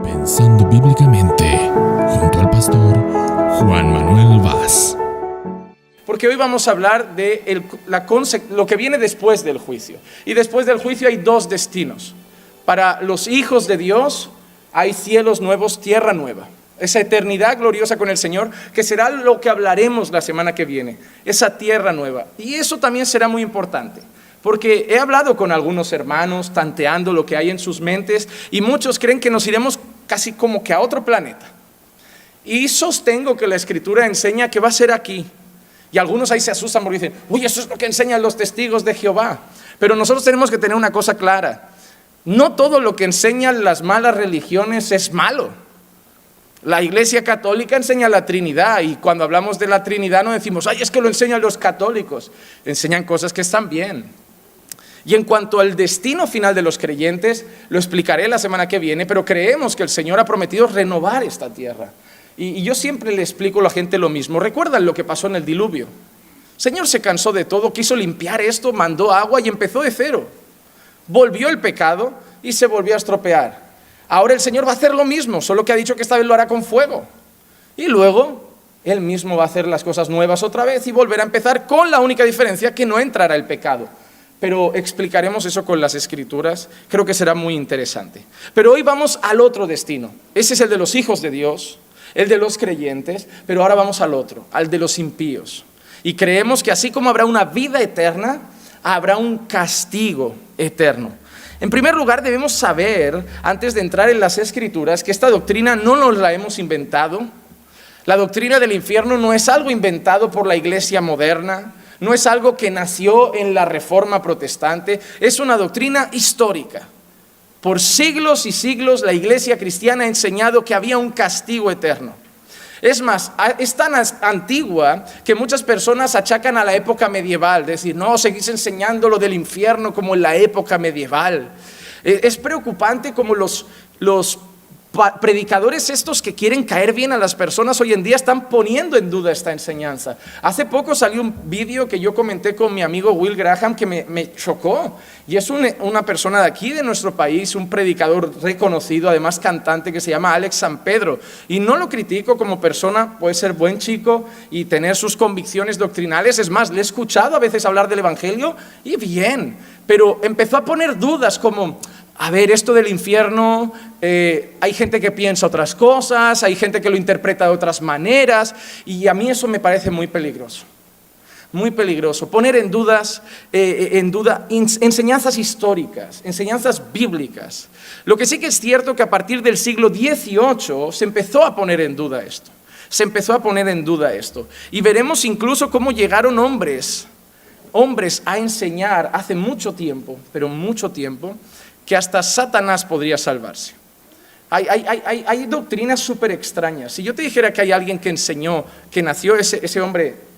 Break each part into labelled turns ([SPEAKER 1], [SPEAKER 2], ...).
[SPEAKER 1] Pensando bíblicamente, junto al pastor Juan Manuel Vaz.
[SPEAKER 2] Porque hoy vamos a hablar de lo que viene después del juicio. Y después del juicio hay dos destinos. Para los hijos de Dios hay cielos nuevos, tierra nueva. Esa eternidad gloriosa con el Señor, que será lo que hablaremos la semana que viene. Esa tierra nueva. Y eso también será muy importante. Porque he hablado con algunos hermanos, tanteando lo que hay en sus mentes, y muchos creen que nos iremos casi como que a otro planeta. Y sostengo que la Escritura enseña que va a ser aquí. Y algunos ahí se asustan porque dicen, uy, eso es lo que enseñan los testigos de Jehová. Pero nosotros tenemos que tener una cosa clara. No todo lo que enseñan las malas religiones es malo. La Iglesia Católica enseña la Trinidad, y cuando hablamos de la Trinidad no decimos, ay, es que lo enseñan los católicos. Enseñan cosas que están bien. Y en cuanto al destino final de los creyentes, lo explicaré la semana que viene, pero creemos que el Señor ha prometido renovar esta tierra. Y yo siempre le explico a la gente lo mismo. ¿Recuerdan lo que pasó en el diluvio? El Señor se cansó de todo, quiso limpiar esto, mandó agua y empezó de cero. Volvió el pecado y se volvió a estropear. Ahora el Señor va a hacer lo mismo, solo que ha dicho que esta vez lo hará con fuego. Y luego Él mismo va a hacer las cosas nuevas otra vez y volverá a empezar, con la única diferencia que no entrará el pecado. Pero explicaremos eso con las Escrituras, creo que será muy interesante. Pero hoy vamos al otro destino. Ese es el de los hijos de Dios, el de los creyentes, pero ahora vamos al otro, al de los impíos. Y creemos que así como habrá una vida eterna, habrá un castigo eterno. En primer lugar, debemos saber, antes de entrar en las Escrituras, que esta doctrina no nos la hemos inventado. La doctrina del infierno no es algo inventado por la iglesia moderna, no es algo que nació en la Reforma Protestante, es una doctrina histórica. Por siglos y siglos la iglesia cristiana ha enseñado que había un castigo eterno. Es más, es tan antigua que muchas personas achacan a la época medieval, decir, no, seguís enseñando lo del infierno como en la época medieval. Es preocupante como los predicadores estos que quieren caer bien a las personas hoy en día están poniendo en duda esta enseñanza. Hace poco salió un vídeo que yo comenté con mi amigo Will Graham que me chocó, y es una persona de aquí de nuestro país, un predicador reconocido, además cantante, que se llama Alex San Pedro, y no lo critico como persona, puede ser buen chico y tener sus convicciones doctrinales. Es más, le he escuchado a veces hablar del evangelio y bien, pero empezó a poner dudas como, a ver, esto del infierno, hay gente que piensa otras cosas, hay gente que lo interpreta de otras maneras, y a mí eso me parece muy peligroso. Muy peligroso. Poner en duda enseñanzas históricas, enseñanzas bíblicas. Lo que sí que es cierto que a partir del siglo XVIII se empezó a poner en duda esto. Y veremos incluso cómo llegaron hombres a enseñar hace mucho tiempo, pero mucho tiempo, que hasta Satanás podría salvarse. Hay doctrinas súper extrañas. Si yo te dijera que hay alguien que enseñó, que nació ese hombre,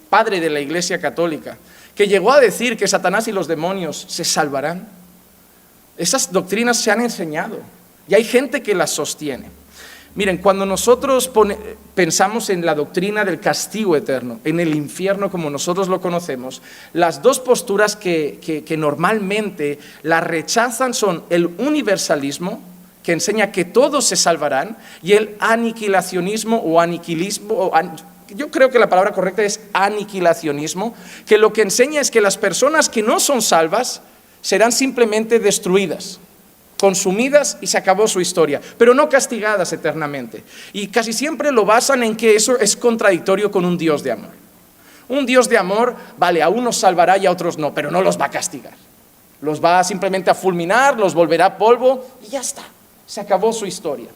[SPEAKER 2] padre de la Iglesia Católica, que llegó a decir que Satanás y los demonios se salvarán, esas doctrinas se han enseñado y hay gente que las sostiene. Miren, cuando nosotros pensamos en la doctrina del castigo eterno, en el infierno como nosotros lo conocemos, las dos posturas que normalmente la rechazan son el universalismo, que enseña que todos se salvarán, y el aniquilacionismo o aniquilismo, yo creo que la palabra correcta es aniquilacionismo, que lo que enseña es que las personas que no son salvas serán simplemente destruidas, consumidas, y se acabó su historia, pero no castigadas eternamente. Y casi siempre lo basan en que eso es contradictorio con un Dios de amor. Un Dios de amor, vale, a unos salvará y a otros no, pero no los va a castigar. Los va simplemente a fulminar, los volverá polvo y ya está, se acabó su historia.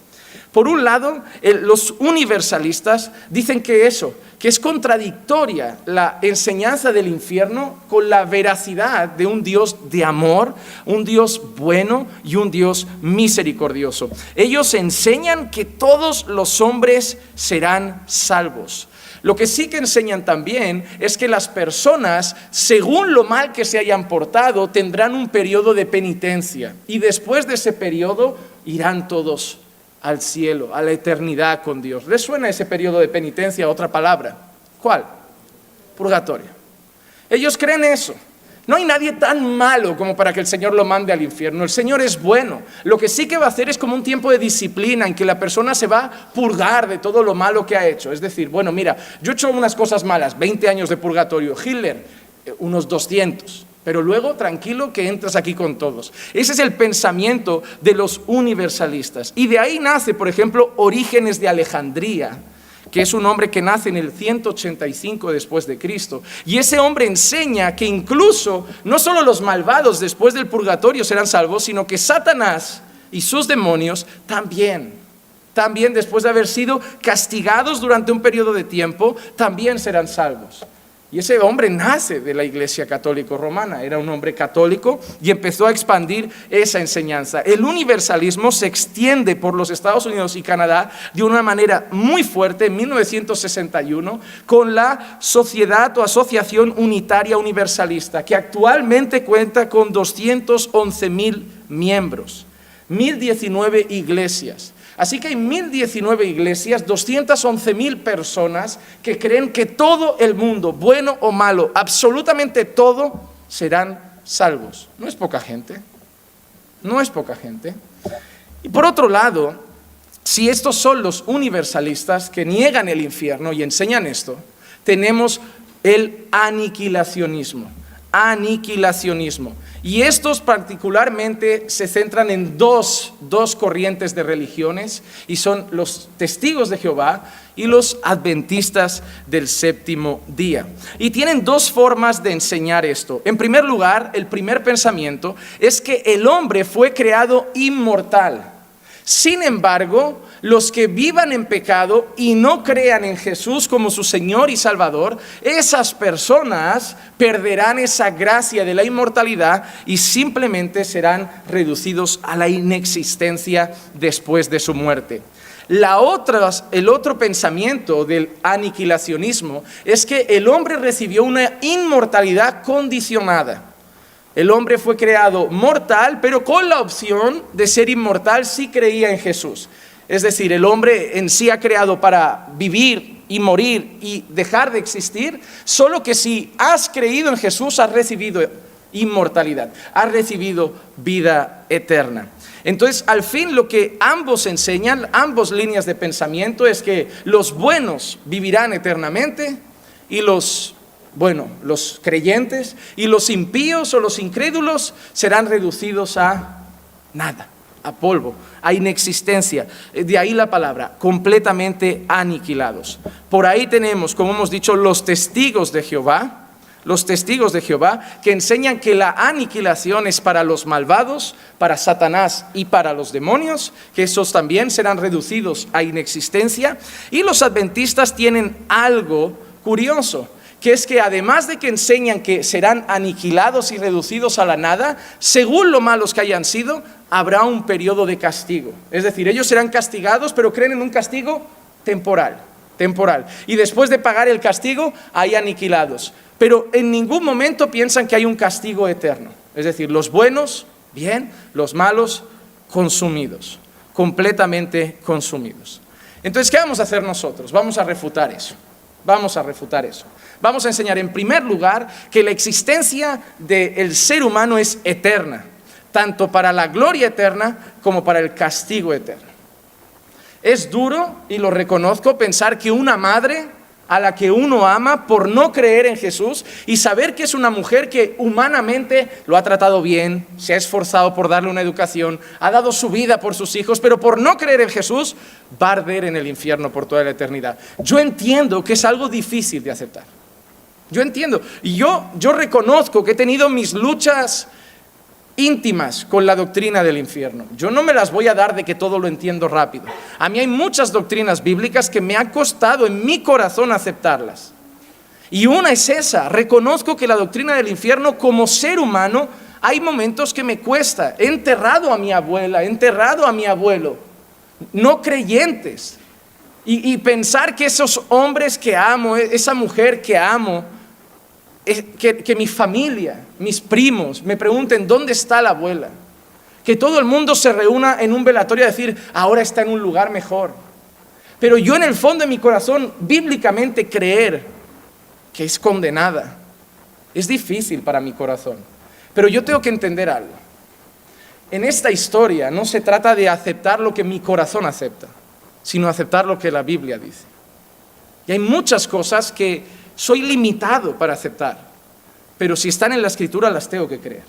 [SPEAKER 2] Por un lado, los universalistas dicen que es contradictoria la enseñanza del infierno con la veracidad de un Dios de amor, un Dios bueno y un Dios misericordioso. Ellos enseñan que todos los hombres serán salvos. Lo que sí que enseñan también es que las personas, según lo mal que se hayan portado, tendrán un periodo de penitencia, y después de ese periodo irán todos al cielo, a la eternidad con Dios. ¿Les suena ese periodo de penitencia a otra palabra? ¿Cuál? Purgatorio. Ellos creen eso. No hay nadie tan malo como para que el Señor lo mande al infierno. El Señor es bueno. Lo que sí que va a hacer es como un tiempo de disciplina en que la persona se va a purgar de todo lo malo que ha hecho. Es decir, bueno, mira, yo he hecho unas cosas malas, 20 años de purgatorio. Hitler, unos 200. Pero luego, tranquilo, que entras aquí con todos. Ese es el pensamiento de los universalistas. Y de ahí nace, por ejemplo, Orígenes de Alejandría, que es un hombre que nace en el 185 después de Cristo. Y ese hombre enseña que incluso no solo los malvados después del purgatorio serán salvos, sino que Satanás y sus demonios también después de haber sido castigados durante un periodo de tiempo, también serán salvos. Y ese hombre nace de la Iglesia Católica Romana, era un hombre católico y empezó a expandir esa enseñanza. El universalismo se extiende por los Estados Unidos y Canadá de una manera muy fuerte en 1961 con la Sociedad o Asociación Unitaria Universalista, que actualmente cuenta con 211,000 miembros, 1,019 iglesias. Así que hay 1,019 iglesias, 211,000 personas que creen que todo el mundo, bueno o malo, absolutamente todo, serán salvos. No es poca gente, no es poca gente. Y por otro lado, si estos son los universalistas que niegan el infierno y enseñan esto, tenemos el aniquilacionismo. Y estos particularmente se centran en dos corrientes de religiones y son los testigos de Jehová y los adventistas del séptimo día. Y tienen dos formas de enseñar esto. En primer lugar, el primer pensamiento es que el hombre fue creado inmortal. Sin embargo, los que vivan en pecado y no crean en Jesús como su Señor y Salvador, esas personas perderán esa gracia de la inmortalidad y simplemente serán reducidos a la inexistencia después de su muerte. El otro pensamiento del aniquilacionismo es que el hombre recibió una inmortalidad condicionada. El hombre fue creado mortal, pero con la opción de ser inmortal si creía en Jesús. Es decir, el hombre en sí ha creado para vivir y morir y dejar de existir, solo que si has creído en Jesús has recibido inmortalidad, has recibido vida eterna. Entonces, al fin lo que ambos enseñan, ambas líneas de pensamiento, es que los buenos vivirán eternamente y los creyentes y los impíos o los incrédulos serán reducidos a nada, a polvo, a inexistencia. De ahí la palabra, completamente aniquilados. Por ahí tenemos, como hemos dicho, los testigos de Jehová, que enseñan que la aniquilación es para los malvados, para Satanás y para los demonios, que esos también serán reducidos a inexistencia. Y los adventistas tienen algo curioso, que es que además de que enseñan que serán aniquilados y reducidos a la nada, según lo malos que hayan sido, habrá un periodo de castigo. Es decir, ellos serán castigados, pero creen en un castigo temporal. Y después de pagar el castigo, hay aniquilados. Pero en ningún momento piensan que hay un castigo eterno. Es decir, los buenos, bien, los malos, consumidos, completamente consumidos. Entonces, ¿qué vamos a hacer nosotros? Vamos a refutar eso. Vamos a enseñar en primer lugar que la existencia del ser humano es eterna, tanto para la gloria eterna como para el castigo eterno. Es duro, y lo reconozco, pensar que una madre a la que uno ama por no creer en Jesús y saber que es una mujer que humanamente lo ha tratado bien, se ha esforzado por darle una educación, ha dado su vida por sus hijos, pero por no creer en Jesús va a arder en el infierno por toda la eternidad. Yo entiendo que es algo difícil de aceptar. Yo entiendo. Y yo reconozco que he tenido mis luchas íntimas con la doctrina del infierno. Yo no me las voy a dar de que todo lo entiendo rápido. A mí hay muchas doctrinas bíblicas que me ha costado en mi corazón aceptarlas. Y una es esa. Reconozco que la doctrina del infierno, como ser humano, hay momentos que me cuesta. He enterrado a mi abuela, he enterrado a mi abuelo, no creyentes. Y pensar que esos hombres que amo, esa mujer que amo, que mi familia, mis primos me pregunten ¿dónde está la abuela? Que todo el mundo se reúna en un velatorio a decir ahora está en un lugar mejor. Pero yo en el fondo de mi corazón bíblicamente creer que es condenada, Es difícil para mi corazón. Pero yo tengo que entender algo. En esta historia no se trata de aceptar lo que mi corazón acepta, sino aceptar lo que la Biblia dice. Y hay muchas cosas que soy limitado para aceptar, pero si están en la Escritura las tengo que creer.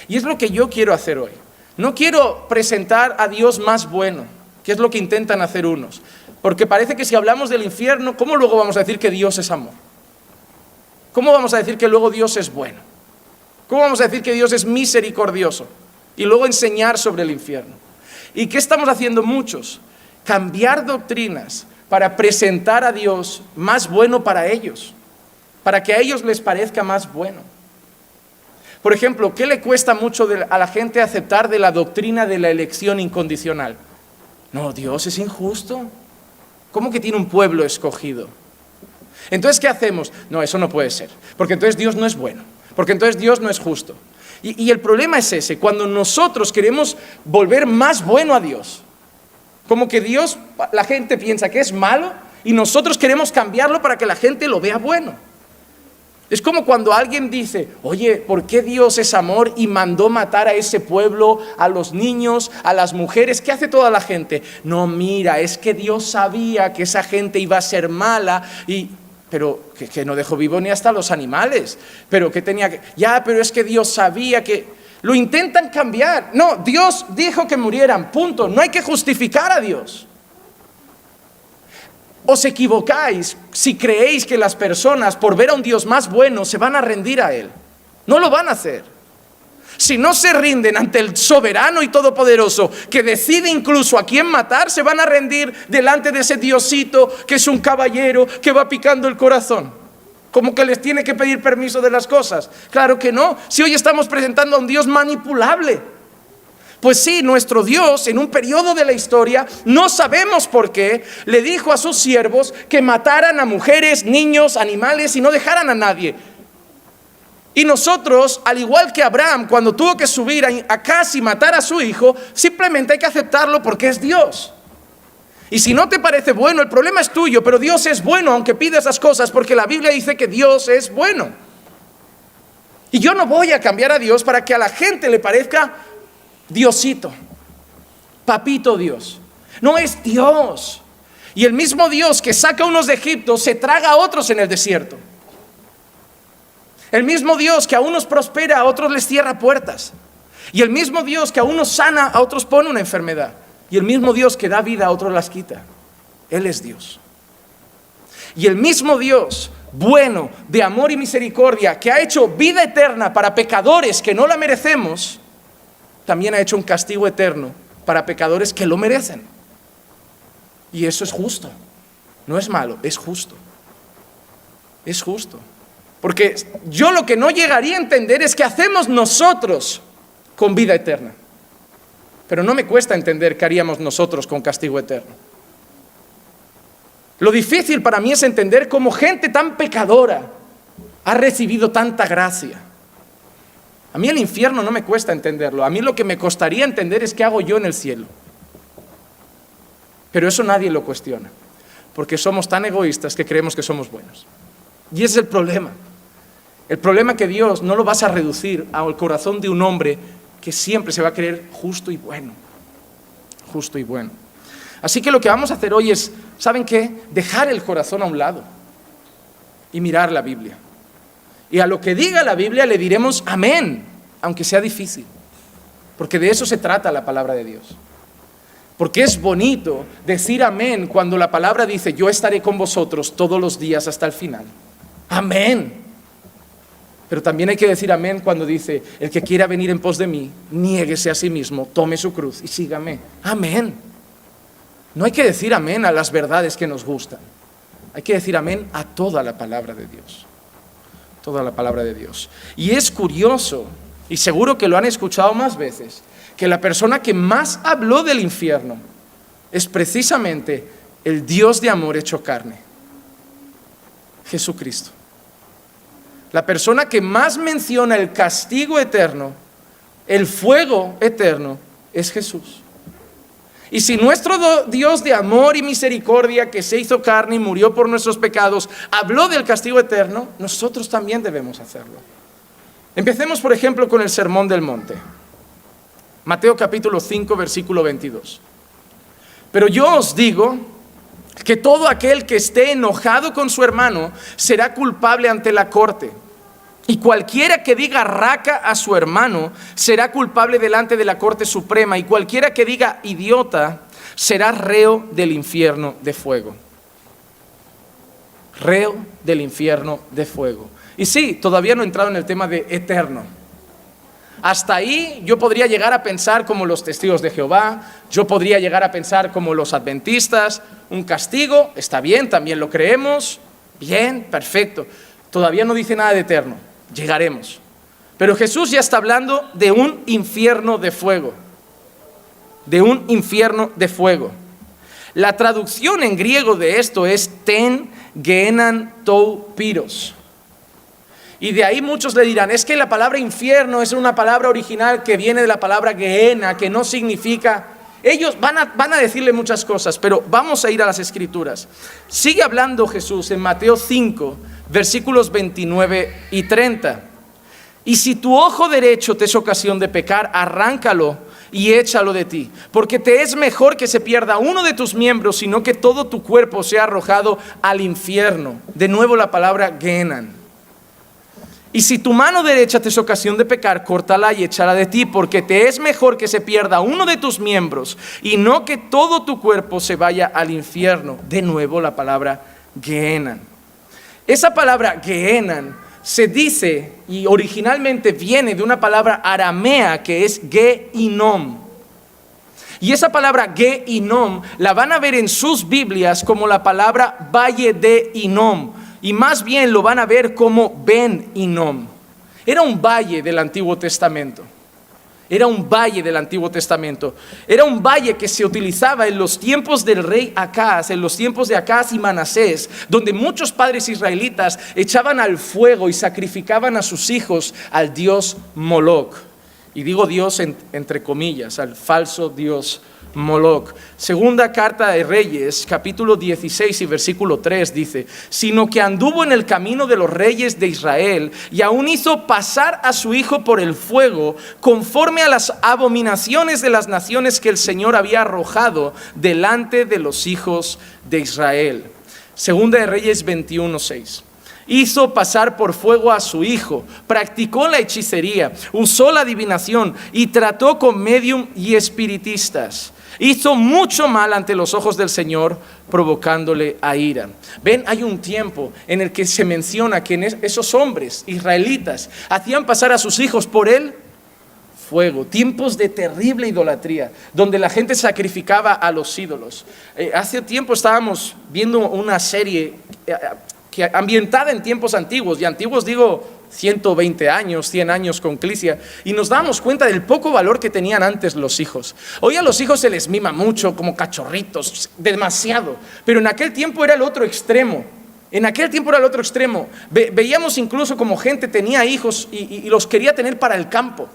[SPEAKER 2] Y es lo que yo quiero hacer hoy. No quiero presentar a Dios más bueno, que es lo que intentan hacer unos. Porque parece que si hablamos del infierno, ¿cómo luego vamos a decir que Dios es amor? ¿Cómo vamos a decir que luego Dios es bueno? ¿Cómo vamos a decir que Dios es misericordioso? Y luego enseñar sobre el infierno. ¿Y qué estamos haciendo muchos? Cambiar doctrinas para presentar a Dios más bueno para ellos, para que a ellos les parezca más bueno. Por ejemplo, ¿qué le cuesta mucho a la gente aceptar de la doctrina de la elección incondicional? No, Dios es injusto. ¿Cómo que tiene un pueblo escogido? Entonces, ¿qué hacemos? No, eso no puede ser, porque entonces Dios no es bueno, porque entonces Dios no es justo. Y el problema es ese, cuando nosotros queremos volver más bueno a Dios, como que Dios, la gente piensa que es malo y nosotros queremos cambiarlo para que la gente lo vea bueno. Es como cuando alguien dice, oye, ¿por qué Dios es amor y mandó matar a ese pueblo, a los niños, a las mujeres? ¿Qué hace toda la gente? No, mira, es que Dios sabía que esa gente iba a ser mala pero que no dejó vivo ni hasta los animales. Pero que tenía que... Ya, pero es que Dios sabía que... Lo intentan cambiar. No, Dios dijo que murieran, punto. No hay que justificar a Dios. Os equivocáis si creéis que las personas, por ver a un Dios más bueno, se van a rendir a Él. No lo van a hacer. Si no se rinden ante el soberano y todopoderoso, que decide incluso a quién matar, se van a rendir delante de ese Diosito que es un caballero que va picando el corazón. Como que les tiene que pedir permiso de las cosas. Claro que no. Si hoy estamos presentando a un Dios manipulable. Pues sí, nuestro Dios en un periodo de la historia, no sabemos por qué, le dijo a sus siervos que mataran a mujeres, niños, animales y no dejaran a nadie. Y nosotros, al igual que Abraham, cuando tuvo que subir a casa y matar a su hijo, simplemente hay que aceptarlo porque es Dios. Y si no te parece bueno, el problema es tuyo, pero Dios es bueno aunque pida esas cosas porque la Biblia dice que Dios es bueno. Y yo no voy a cambiar a Dios para que a la gente le parezca Diosito, papito Dios. No, es Dios. Y el mismo Dios que saca a unos de Egipto se traga a otros en el desierto. El mismo Dios que a unos prospera, a otros les cierra puertas. Y el mismo Dios que a unos sana, a otros pone una enfermedad. Y el mismo Dios que da vida, a otros las quita. Él es Dios. Y el mismo Dios bueno, de amor y misericordia, que ha hecho vida eterna para pecadores que no la merecemos, también ha hecho un castigo eterno para pecadores que lo merecen. Y eso es justo. No es malo, es justo. Es justo. Porque yo lo que no llegaría a entender es qué hacemos nosotros con vida eterna. Pero no me cuesta entender qué haríamos nosotros con castigo eterno. Lo difícil para mí es entender cómo gente tan pecadora ha recibido tanta gracia. A mí el infierno no me cuesta entenderlo. A mí lo que me costaría entender es qué hago yo en el cielo. Pero eso nadie lo cuestiona. Porque somos tan egoístas que creemos que somos buenos. Y ese es el problema. El problema es que Dios no lo vas a reducir al corazón de un hombre que siempre se va a creer justo y bueno. Justo y bueno. Así que lo que vamos a hacer hoy es, ¿saben qué? Dejar el corazón a un lado y mirar la Biblia. Y a lo que diga la Biblia le diremos amén, aunque sea difícil. Porque de eso se trata la palabra de Dios. Porque es bonito decir amén cuando la palabra dice, yo estaré con vosotros todos los días hasta el final. Amén. Pero también hay que decir amén cuando dice, el que quiera venir en pos de mí, niéguese a sí mismo, tome su cruz y sígame. Amén. No hay que decir amén a las verdades que nos gustan. Hay que decir amén a toda la palabra de Dios. Toda la palabra de Dios. Y es curioso, y seguro que lo han escuchado más veces, que la persona que más habló del infierno es precisamente el Dios de amor hecho carne, Jesucristo. La persona que más menciona el castigo eterno, el fuego eterno, es Jesús. Y si nuestro Dios de amor y misericordia, que se hizo carne y murió por nuestros pecados, habló del castigo eterno, nosotros también debemos hacerlo. Empecemos, por ejemplo, con el Sermón del Monte. Mateo capítulo 5, versículo 22. Pero yo os digo que todo aquel que esté enojado con su hermano será culpable ante la corte. Y cualquiera que diga raca a su hermano será culpable delante de la Corte Suprema. Y cualquiera que diga idiota será reo del infierno de fuego. Reo del infierno de fuego. Y sí, todavía no he entrado en el tema de eterno. Hasta ahí yo podría llegar a pensar como los testigos de Jehová, yo podría llegar a pensar como los adventistas, un castigo, está bien, también lo creemos, bien, perfecto. Todavía no dice nada de eterno, llegaremos. Pero Jesús ya está hablando de un infierno de fuego, de un infierno de fuego. La traducción en griego de esto es ten gehenan tou piros. Y de ahí muchos le dirán, es que la palabra infierno es una palabra original que viene de la palabra Gehenna, que no significa... Ellos van a decirle muchas cosas, pero vamos a ir a las Escrituras. Sigue hablando Jesús en Mateo 5, versículos 29 y 30. Y si tu ojo derecho te es ocasión de pecar, arráncalo y échalo de ti, porque te es mejor que se pierda uno de tus miembros, sino que todo tu cuerpo sea arrojado al infierno. De nuevo la palabra Gehenna. Y si tu mano derecha te es ocasión de pecar, córtala y échala de ti, porque te es mejor que se pierda uno de tus miembros y no que todo tu cuerpo se vaya al infierno. De nuevo la palabra Gehenna. Esa palabra Gehenna se dice y originalmente viene de una palabra aramea que es Gehinom. Y esa palabra Gehinom la van a ver en sus Biblias como la palabra Valle de Hinnom. Y más bien lo van a ver como Ben Hinnom. Era un valle del Antiguo Testamento. Era un valle del Antiguo Testamento. Era un valle que se utilizaba en los tiempos del rey Acaz, en los tiempos de Acaz y Manasés, donde muchos padres israelitas echaban al fuego y sacrificaban a sus hijos al dios Moloc. Y digo dios entre comillas, al falso dios Moloc. Segunda carta de Reyes, capítulo 16 y versículo 3 dice: sino que anduvo en el camino de los reyes de Israel y aún hizo pasar a su hijo por el fuego, conforme a las abominaciones de las naciones que el Señor había arrojado delante de los hijos de Israel. Segunda de Reyes 21:6. Hizo pasar por fuego a su hijo, practicó la hechicería, usó la adivinación y trató con medium y espiritistas. Hizo mucho mal ante los ojos del Señor, provocándole a ira. Ven, hay un tiempo en el que se menciona que esos hombres israelitas hacían pasar a sus hijos por el fuego. Tiempos de terrible idolatría, donde la gente sacrificaba a los ídolos. Hace tiempo estábamos viendo una serie ambientada en tiempos antiguos, y antiguos digo 120 años, 100 años con Clisia, y nos damos cuenta del poco valor que tenían antes los hijos. Hoy a los hijos se les mima mucho, como cachorritos, demasiado, pero en aquel tiempo era el otro extremo. En aquel tiempo era el otro extremo. Veíamos incluso como gente tenía hijos y los quería tener para el campo.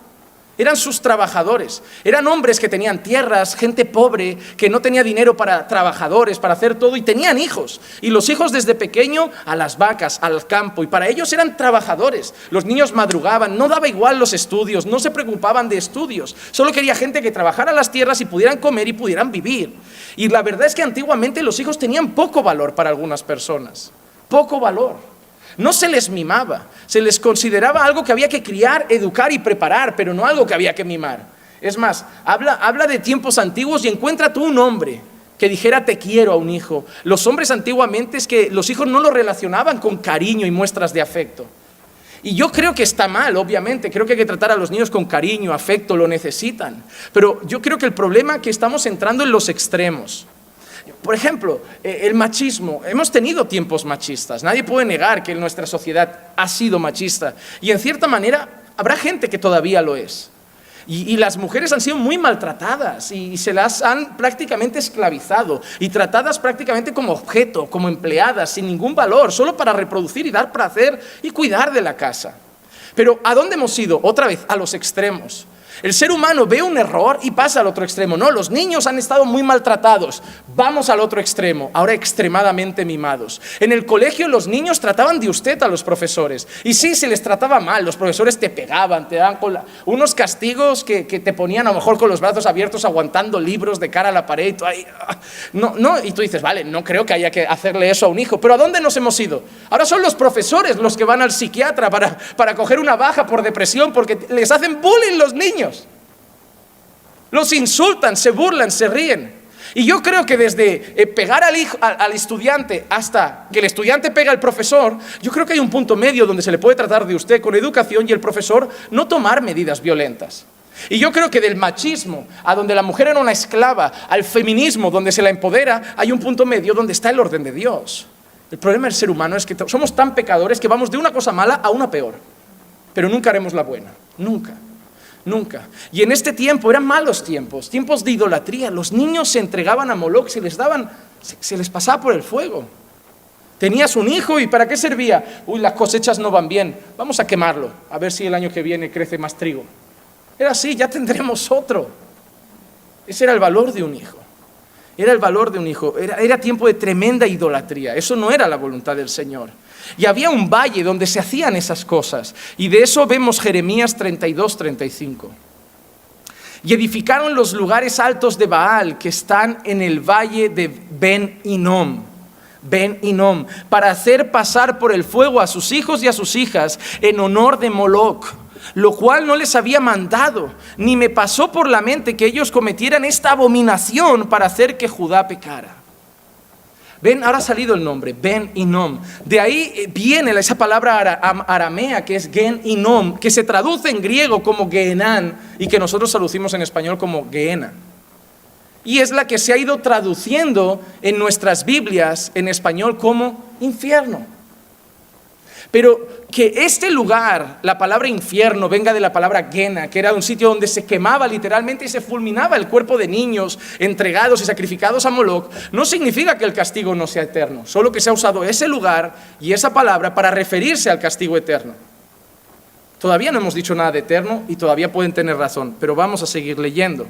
[SPEAKER 2] Eran sus trabajadores, eran hombres que tenían tierras, gente pobre, que no tenía dinero para trabajadores, para hacer todo, y tenían hijos. Y los hijos desde pequeño a las vacas, al campo, y para ellos eran trabajadores. Los niños madrugaban, no daba igual los estudios, no se preocupaban de estudios. Solo quería gente que trabajara las tierras y pudieran comer y pudieran vivir. Y la verdad es que antiguamente los hijos tenían poco valor para algunas personas, poco valor. No se les mimaba, se les consideraba algo que había que criar, educar y preparar, pero no algo que había que mimar. Es más, habla de tiempos antiguos y encuentra tú un hombre que dijera te quiero a un hijo. Los hombres antiguamente es que los hijos no lo relacionaban con cariño y muestras de afecto. Y yo creo que está mal, obviamente, creo que hay que tratar a los niños con cariño, afecto, lo necesitan. Pero yo creo que el problema es que estamos entrando en los extremos. Por ejemplo, el machismo. Hemos tenido tiempos machistas. Nadie puede negar que nuestra sociedad ha sido machista. Y en cierta manera habrá gente que todavía lo es. Y las mujeres han sido muy maltratadas y se las han prácticamente esclavizado y tratadas prácticamente como objeto, como empleadas, sin ningún valor, solo para reproducir y dar placer y cuidar de la casa. Pero ¿a dónde hemos ido? Otra vez, a los extremos. El ser humano ve un error y pasa al otro extremo. No, los niños han estado muy maltratados. Vamos al otro extremo, ahora extremadamente mimados. En el colegio los niños trataban de usted a los profesores. Y sí, se les trataba mal. Los profesores te pegaban, te daban unos castigos que te ponían a lo mejor con los brazos abiertos aguantando libros de cara a la pared. Y tú, ahí, y tú dices, vale, no creo que haya que hacerle eso a un hijo. Pero ¿a dónde nos hemos ido? Ahora son los profesores los que van al psiquiatra para coger una baja por depresión porque les hacen bullying los niños. Los insultan, se burlan, se ríen. Y yo creo que desde pegar al estudiante hasta que el estudiante pega al profesor, yo creo que hay un punto medio donde se le puede tratar de usted con educación y el profesor no tomar medidas violentas. Y yo creo que del machismo a donde la mujer era una esclava, al feminismo donde se la empodera, hay un punto medio donde está el orden de Dios. El problema del ser humano es que somos tan pecadores que vamos de una cosa mala a una peor. Pero nunca haremos la buena, nunca. Y en este tiempo eran malos tiempos, tiempos de idolatría. Los niños se entregaban a Moloch, se les pasaba por el fuego. Tenías un hijo y ¿para qué servía? Uy, las cosechas no van bien, vamos a quemarlo, a ver si el año que viene crece más trigo. Era así, ya tendremos otro. Ese era el valor de un hijo. Era tiempo de tremenda idolatría. Eso no era la voluntad del Señor. Y había un valle donde se hacían esas cosas. Y de eso vemos Jeremías 32-35. Y edificaron los lugares altos de Baal que están en el valle de Ben Hinnom, para hacer pasar por el fuego a sus hijos y a sus hijas en honor de Moloch, lo cual no les había mandado, ni me pasó por la mente que ellos cometieran esta abominación para hacer que Judá pecara. Ven, ahora ha salido el nombre, Ben Hinnom. De ahí viene esa palabra aramea que es Gen Hinnom, que se traduce en griego como Gehenán y que nosotros traducimos en español como Gehenna. Y es la que se ha ido traduciendo en nuestras Biblias en español como infierno. Pero que este lugar, la palabra infierno, venga de la palabra Gehenna, que era un sitio donde se quemaba literalmente y se fulminaba el cuerpo de niños entregados y sacrificados a Moloch, no significa que el castigo no sea eterno, solo que se ha usado ese lugar y esa palabra para referirse al castigo eterno. Todavía no hemos dicho nada de eterno y todavía pueden tener razón, pero vamos a seguir leyendo.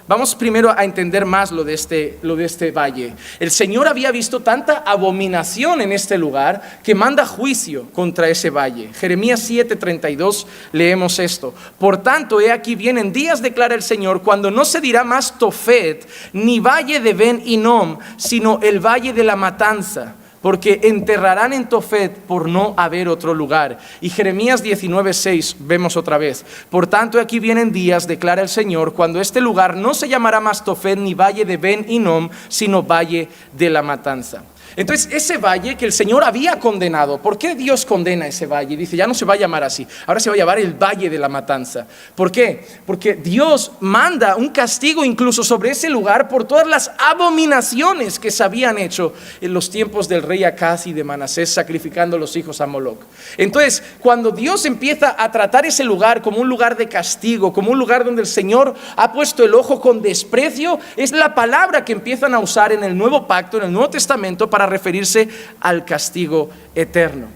[SPEAKER 2] Vamos primero a entender más lo de este valle. El Señor había visto tanta abominación en este lugar que manda juicio contra ese valle. Jeremías 7:32 leemos esto. Por tanto, he aquí vienen días, declara el Señor, cuando no se dirá más Tofet, ni valle de Ben Hinnom, sino el valle de la matanza, porque enterrarán en Tofet por no haber otro lugar. Y Jeremías 19:6 vemos otra vez. Por tanto, aquí vienen días, declara el Señor, cuando este lugar no se llamará más Tofet ni valle de Ben Hinnom, sino valle de la matanza. Entonces, ese valle que el Señor había condenado, ¿por qué Dios condena ese valle? Dice, ya no se va a llamar así, ahora se va a llamar el Valle de la Matanza. ¿Por qué? Porque Dios manda un castigo incluso sobre ese lugar por todas las abominaciones que se habían hecho en los tiempos del rey Acaz y de Manasés, sacrificando los hijos a Moloch. Entonces, cuando Dios empieza a tratar ese lugar como un lugar de castigo, como un lugar donde el Señor ha puesto el ojo con desprecio, es la palabra que empiezan a usar en el Nuevo Pacto, en el Nuevo Testamento, para referirse al castigo eterno.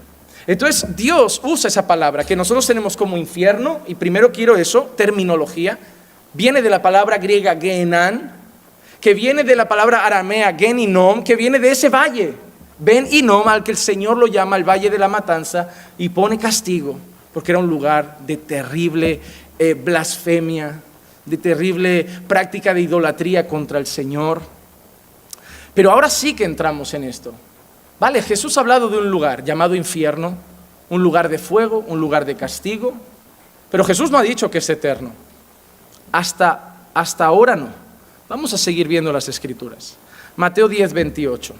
[SPEAKER 2] Entonces Dios usa esa palabra que nosotros tenemos como infierno, y primero quiero eso, terminología, viene de la palabra griega Gehenán, que viene de la palabra aramea Gen Hinnom, que viene de ese valle, Ben Hinnom, al que el Señor lo llama el Valle de la Matanza, y pone castigo, porque era un lugar de terrible blasfemia, de terrible práctica de idolatría contra el Señor. Pero ahora sí que entramos en esto. Vale, Jesús ha hablado de un lugar llamado infierno, un lugar de fuego, un lugar de castigo, pero Jesús no ha dicho que es eterno. Hasta ahora no. Vamos a seguir viendo las Escrituras. Mateo 10:28.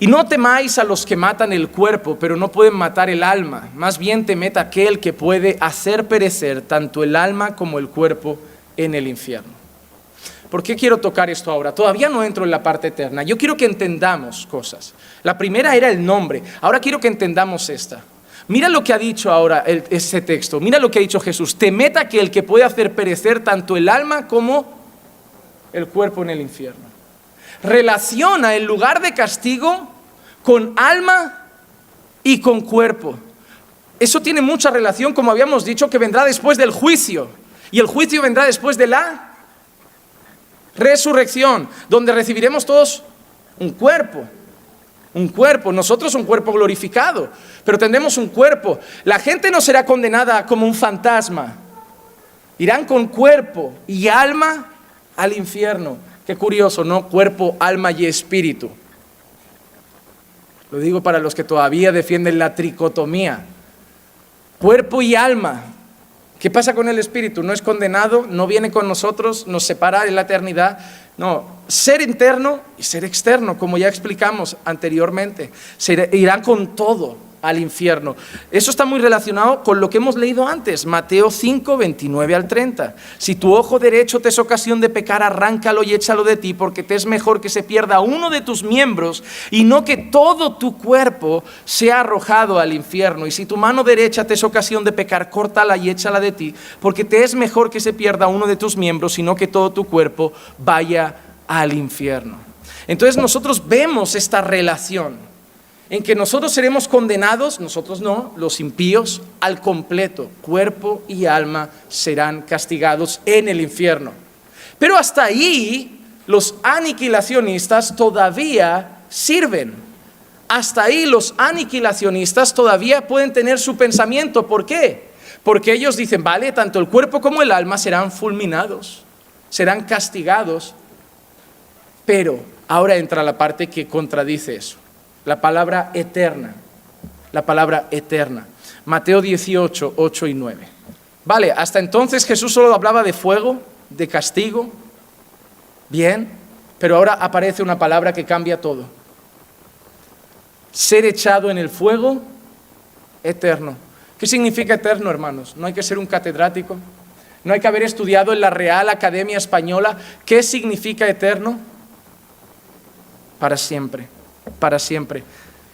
[SPEAKER 2] Y no temáis a los que matan el cuerpo, pero no pueden matar el alma. Más bien temed a aquel que puede hacer perecer tanto el alma como el cuerpo en el infierno. ¿Por qué quiero tocar esto ahora? Todavía no entro en la parte eterna. Yo quiero que entendamos cosas. La primera era el nombre. Ahora quiero que entendamos esta. Mira lo que ha dicho ahora ese texto. Mira lo que ha dicho Jesús. Temed a aquel que puede hacer perecer tanto el alma como el cuerpo en el infierno. Relaciona el lugar de castigo con alma y con cuerpo. Eso tiene mucha relación, como habíamos dicho, que vendrá después del juicio. Y el juicio vendrá después de la resurrección, donde recibiremos todos un cuerpo. Un cuerpo, nosotros un cuerpo glorificado, pero tendremos un cuerpo. La gente no será condenada como un fantasma. Irán con cuerpo y alma al infierno. Qué curioso, ¿no? Cuerpo, alma y espíritu. Lo digo para los que todavía defienden la tricotomía. Cuerpo y alma. ¿Qué pasa con el espíritu? ¿No es condenado? ¿No viene con nosotros? ¿Nos separa en la eternidad? No, ser interno y ser externo, como ya explicamos anteriormente. Irán con todo al infierno. Eso está muy relacionado con lo que hemos leído antes, Mateo 5, 29 al 30. Si tu ojo derecho te es ocasión de pecar, arráncalo y échalo de ti, porque te es mejor que se pierda uno de tus miembros y no que todo tu cuerpo sea arrojado al infierno. Y si tu mano derecha te es ocasión de pecar, córtala y échala de ti, porque te es mejor que se pierda uno de tus miembros y no que todo tu cuerpo vaya al infierno. Entonces nosotros vemos esta relación en que nosotros seremos condenados, nosotros no, los impíos, al completo. Cuerpo y alma serán castigados en el infierno. Pero hasta ahí los aniquilacionistas todavía sirven. Hasta ahí los aniquilacionistas todavía pueden tener su pensamiento. ¿Por qué? Porque ellos dicen, vale, tanto el cuerpo como el alma serán fulminados, serán castigados. Pero ahora entra la parte que contradice eso. La palabra eterna. La palabra eterna. Mateo 18, 8 y 9. Vale, hasta entonces Jesús solo hablaba de fuego, de castigo. Bien, pero ahora aparece una palabra que cambia todo. Ser echado en el fuego eterno. ¿Qué significa eterno, hermanos? No hay que ser un catedrático. No hay que haber estudiado en la Real Academia Española. ¿Qué significa eterno? Para siempre. Para siempre.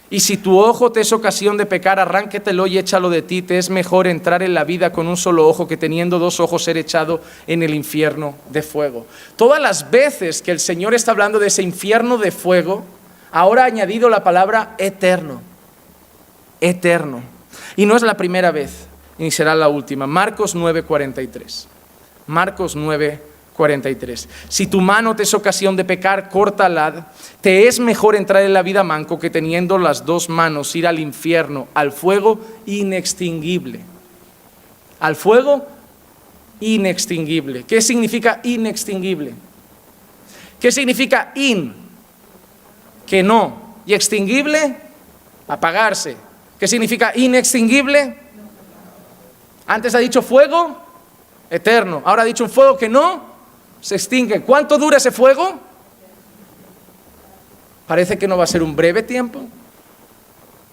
[SPEAKER 2] Y si tu ojo te es ocasión de pecar, arránquetelo y échalo de ti. Te es mejor entrar en la vida con un solo ojo que teniendo dos ojos ser echado en el infierno de fuego. Todas las veces que el Señor está hablando de ese infierno de fuego, ahora ha añadido la palabra eterno. Eterno. Y no es la primera vez, ni será la última. Marcos 9:43. Marcos 9:43. Si tu mano te es ocasión de pecar, córtala. Te es mejor entrar en la vida manco que teniendo las dos manos ir al infierno, al fuego inextinguible. Al fuego inextinguible. ¿Qué significa inextinguible? ¿Qué significa in? Que no. Y extinguible, apagarse. ¿Qué significa inextinguible? Antes ha dicho fuego eterno. Ahora ha dicho un fuego que no se extingue. ¿Cuánto dura ese fuego? Parece que no va a ser un breve tiempo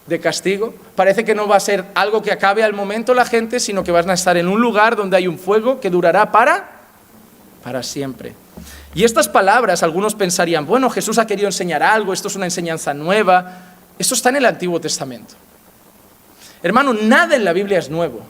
[SPEAKER 2] de castigo. Parece que no va a ser algo que acabe al momento la gente, sino que van a estar en un lugar donde hay un fuego que durará para siempre. Y estas palabras, algunos pensarían, bueno, Jesús ha querido enseñar algo, esto es una enseñanza nueva. Esto está en el Antiguo Testamento. Hermano, nada en la Biblia es nuevo.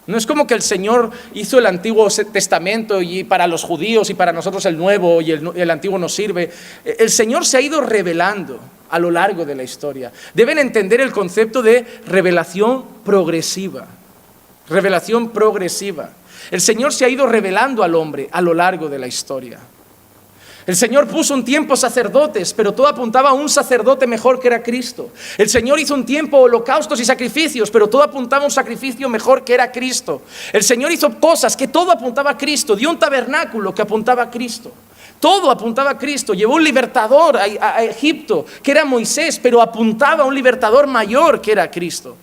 [SPEAKER 2] No es como que el Señor hizo el Antiguo Testamento y para los judíos y para nosotros el Nuevo y el Antiguo nos sirve. El Señor se ha ido revelando a lo largo de la historia. Deben entender el concepto de revelación progresiva. Revelación progresiva. El Señor se ha ido revelando al hombre a lo largo de la historia. El Señor puso un tiempo sacerdotes, pero todo apuntaba a un sacerdote mejor que era Cristo. El Señor hizo un tiempo holocaustos y sacrificios, pero todo apuntaba a un sacrificio mejor que era Cristo. El Señor hizo cosas que todo apuntaba a Cristo. Dio un tabernáculo que apuntaba a Cristo. Todo apuntaba a Cristo. Llevó un libertador a Egipto, que era Moisés, pero apuntaba a un libertador mayor que era Cristo.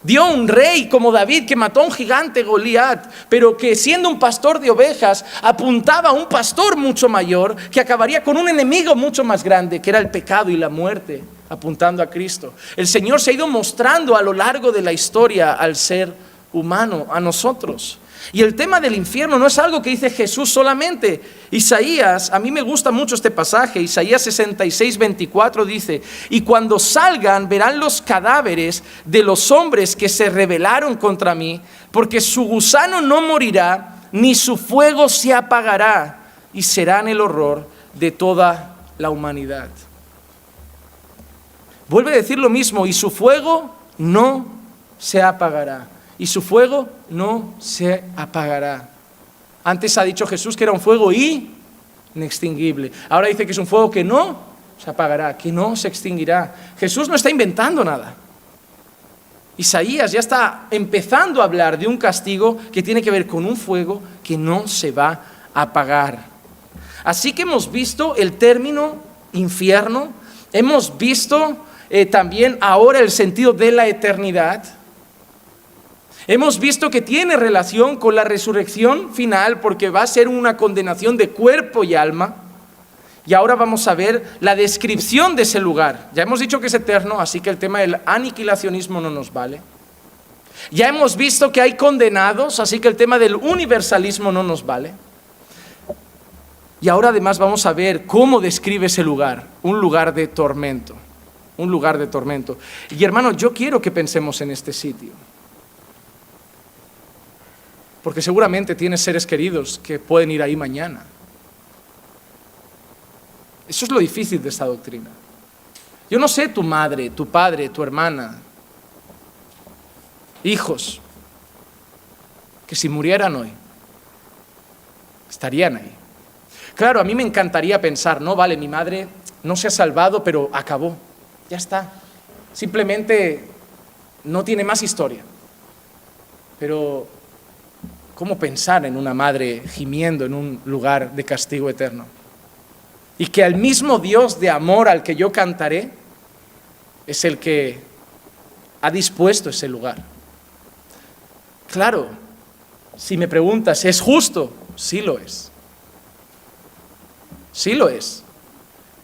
[SPEAKER 2] Dio un rey como David que mató a un gigante Goliat, pero que siendo un pastor de ovejas apuntaba a un pastor mucho mayor que acabaría con un enemigo mucho más grande, que era el pecado y la muerte, apuntando a Cristo. El Señor se ha ido mostrando a lo largo de la historia al ser humano, a nosotros. Y el tema del infierno no es algo que dice Jesús solamente. Isaías, a mí me gusta mucho este pasaje, Isaías 66:24 dice: y cuando salgan verán los cadáveres de los hombres que se rebelaron contra mí, porque su gusano no morirá, ni su fuego se apagará, y serán el horror de toda la humanidad. Vuelve a decir lo mismo, y su fuego no se apagará. Y su fuego no se apagará. Antes ha dicho Jesús que era un fuego inextinguible. Ahora dice que es un fuego que no se apagará, que no se extinguirá. Jesús no está inventando nada. Isaías ya está empezando a hablar de un castigo que tiene que ver con un fuego que no se va a apagar. Así que hemos visto el término infierno, hemos visto también ahora el sentido de la eternidad. Hemos visto que tiene relación con la resurrección final porque va a ser una condenación de cuerpo y alma. Y ahora vamos a ver la descripción de ese lugar. Ya hemos dicho que es eterno, así que el tema del aniquilacionismo no nos vale. Ya hemos visto que hay condenados, así que el tema del universalismo no nos vale. Y ahora además vamos a ver cómo describe ese lugar, un lugar de tormento. Un lugar de tormento. Y hermanos, yo quiero que pensemos en este sitio. Porque seguramente tienes seres queridos que pueden ir ahí mañana. Eso es lo difícil de esta doctrina. Yo no sé tu madre, tu padre, tu hermana, hijos, que si murieran hoy, estarían ahí. Claro, a mí me encantaría pensar, no, vale, mi madre no se ha salvado, pero acabó, ya está. Simplemente no tiene más historia. Pero, ¿cómo pensar en una madre gimiendo en un lugar de castigo eterno? Y que al mismo Dios de amor al que yo cantaré es el que ha dispuesto ese lugar. Claro, si me preguntas, ¿es justo? Sí lo es. Sí lo es.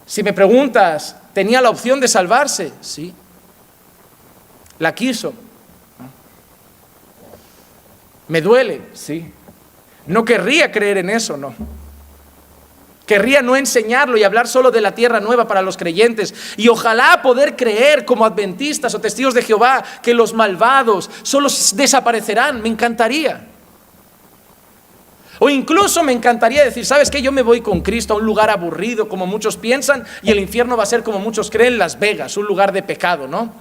[SPEAKER 2] Si me preguntas, ¿tenía la opción de salvarse? Sí. ¿La quiso? ¿Me duele? Sí. ¿No querría creer en eso? No. Querría no enseñarlo y hablar solo de la tierra nueva para los creyentes. Y ojalá poder creer como adventistas o testigos de Jehová que los malvados solo desaparecerán. Me encantaría. O incluso me encantaría decir, ¿sabes qué? Yo me voy con Cristo a un lugar aburrido como muchos piensan y el infierno va a ser como muchos creen Las Vegas, un lugar de pecado, ¿no?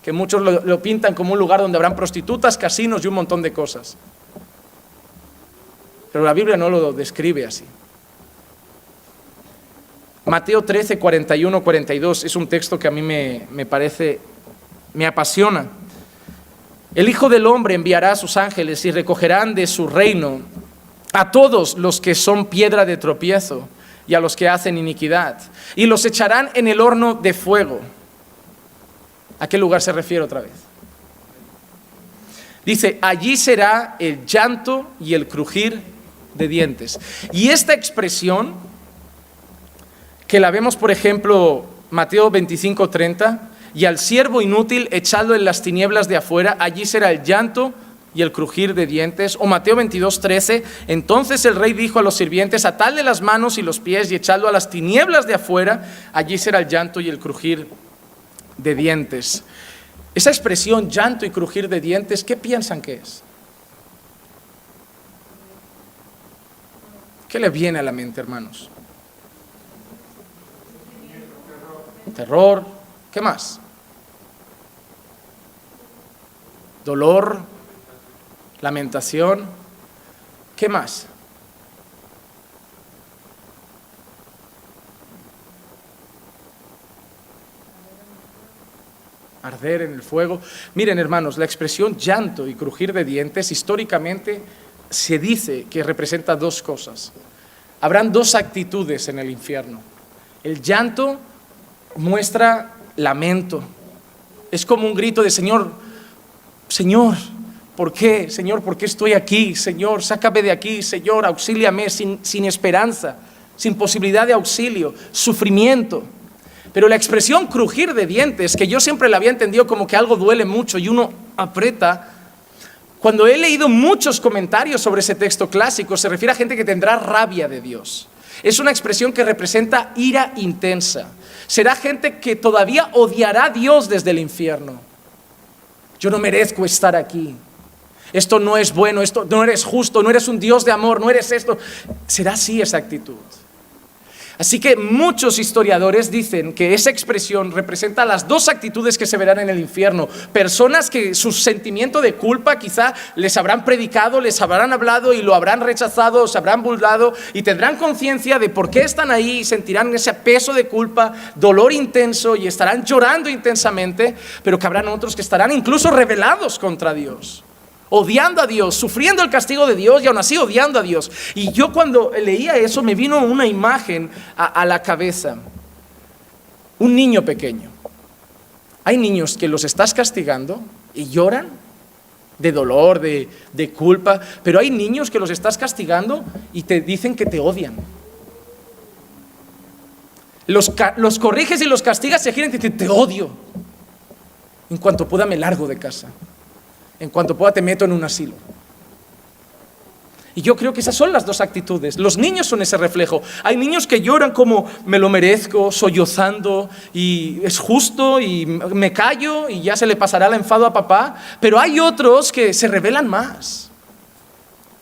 [SPEAKER 2] Que muchos lo pintan como un lugar donde habrán prostitutas, casinos y un montón de cosas. Pero la Biblia no lo describe así. Mateo 13, 41, 42 es un texto que a mí me parece, me apasiona. El Hijo del Hombre enviará a sus ángeles y recogerán de su reino a todos los que son piedra de tropiezo y a los que hacen iniquidad, y los echarán en el horno de fuego. ¿A qué lugar se refiere otra vez? Dice, allí será el llanto y el crujir de dientes. Y esta expresión, que la vemos, por ejemplo, Mateo 25, 30, y al siervo inútil echadlo en las tinieblas de afuera, allí será el llanto y el crujir de dientes. O Mateo 22, 13, entonces el rey dijo a los sirvientes, atadle las manos y los pies y echadlo a las tinieblas de afuera, allí será el llanto y el crujir de dientes. Esa expresión, llanto y crujir de dientes, ¿qué piensan que es? ¿Qué le viene a la mente, hermanos? Terror, ¿qué más? Dolor, lamentación, ¿qué más? Arder en el fuego. Miren, hermanos, la expresión llanto y crujir de dientes históricamente se dice que representa dos cosas. Habrán dos actitudes en el infierno. El llanto muestra lamento. Es como un grito de Señor, Señor, ¿por qué? Señor, ¿por qué estoy aquí? Señor, sácame de aquí. Señor, auxíliame, sin esperanza, sin posibilidad de auxilio, sufrimiento. Pero la expresión crujir de dientes, que yo siempre la había entendido como que algo duele mucho y uno aprieta, cuando he leído muchos comentarios sobre ese texto clásico, se refiere a gente que tendrá rabia de Dios. Es una expresión que representa ira intensa. Será gente que todavía odiará a Dios desde el infierno. Yo no merezco estar aquí. Esto no es bueno, esto no eres justo, no eres un Dios de amor, no eres esto. Será así esa actitud. Así que muchos historiadores dicen que esa expresión representa las dos actitudes que se verán en el infierno. Personas que su sentimiento de culpa quizá les habrán predicado, les habrán hablado y lo habrán rechazado, se habrán burlado y tendrán conciencia de por qué están ahí y sentirán ese peso de culpa, dolor intenso y estarán llorando intensamente, pero que habrán otros que estarán incluso rebelados contra Dios, odiando a Dios, sufriendo el castigo de Dios y aún así odiando a Dios. Y yo cuando leía eso me vino una imagen a la cabeza. Un niño pequeño. Hay niños que los estás castigando y lloran de dolor, de culpa, pero hay niños que los estás castigando y te dicen que te odian. Los corriges y los castigas, se giran y te dicen, te odio. En cuanto pueda me largo de casa. En cuanto pueda te meto en un asilo. Y yo creo que esas son las dos actitudes. Los niños son ese reflejo. Hay niños que lloran como me lo merezco, sollozando, y es justo, y me callo, y ya se le pasará el enfado a papá. Pero hay otros que se rebelan más.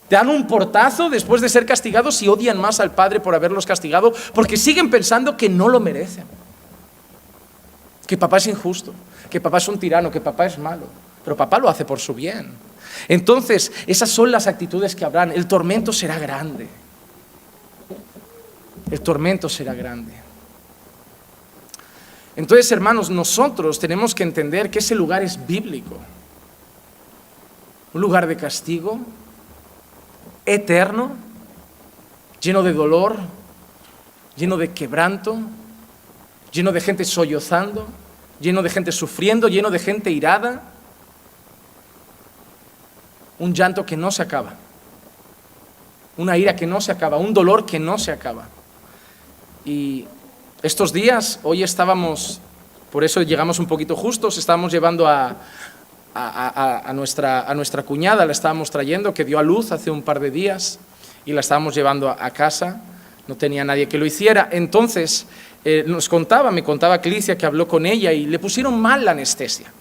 [SPEAKER 2] Te dan un portazo después de ser castigados y odian más al padre por haberlos castigado, porque siguen pensando que no lo merecen. Que papá es injusto, que papá es un tirano, que papá es malo. Pero papá lo hace por su bien. Entonces, esas son las actitudes que habrán. El tormento será grande. El tormento será grande. Entonces, hermanos, nosotros tenemos que entender que ese lugar es bíblico. Un lugar de castigo, eterno, lleno de dolor, lleno de quebranto, lleno de gente sollozando, lleno de gente sufriendo, lleno de gente irada. Un llanto que no se acaba, una ira que no se acaba, un dolor que no se acaba. Y estos días, hoy estábamos, por eso llegamos un poquito justos, estábamos llevando a nuestra cuñada, la estábamos trayendo, que dio a luz hace un par de días, y la estábamos llevando a casa, no tenía nadie que lo hiciera. Entonces me contaba Clicia que habló con ella y le pusieron mal la anestesia.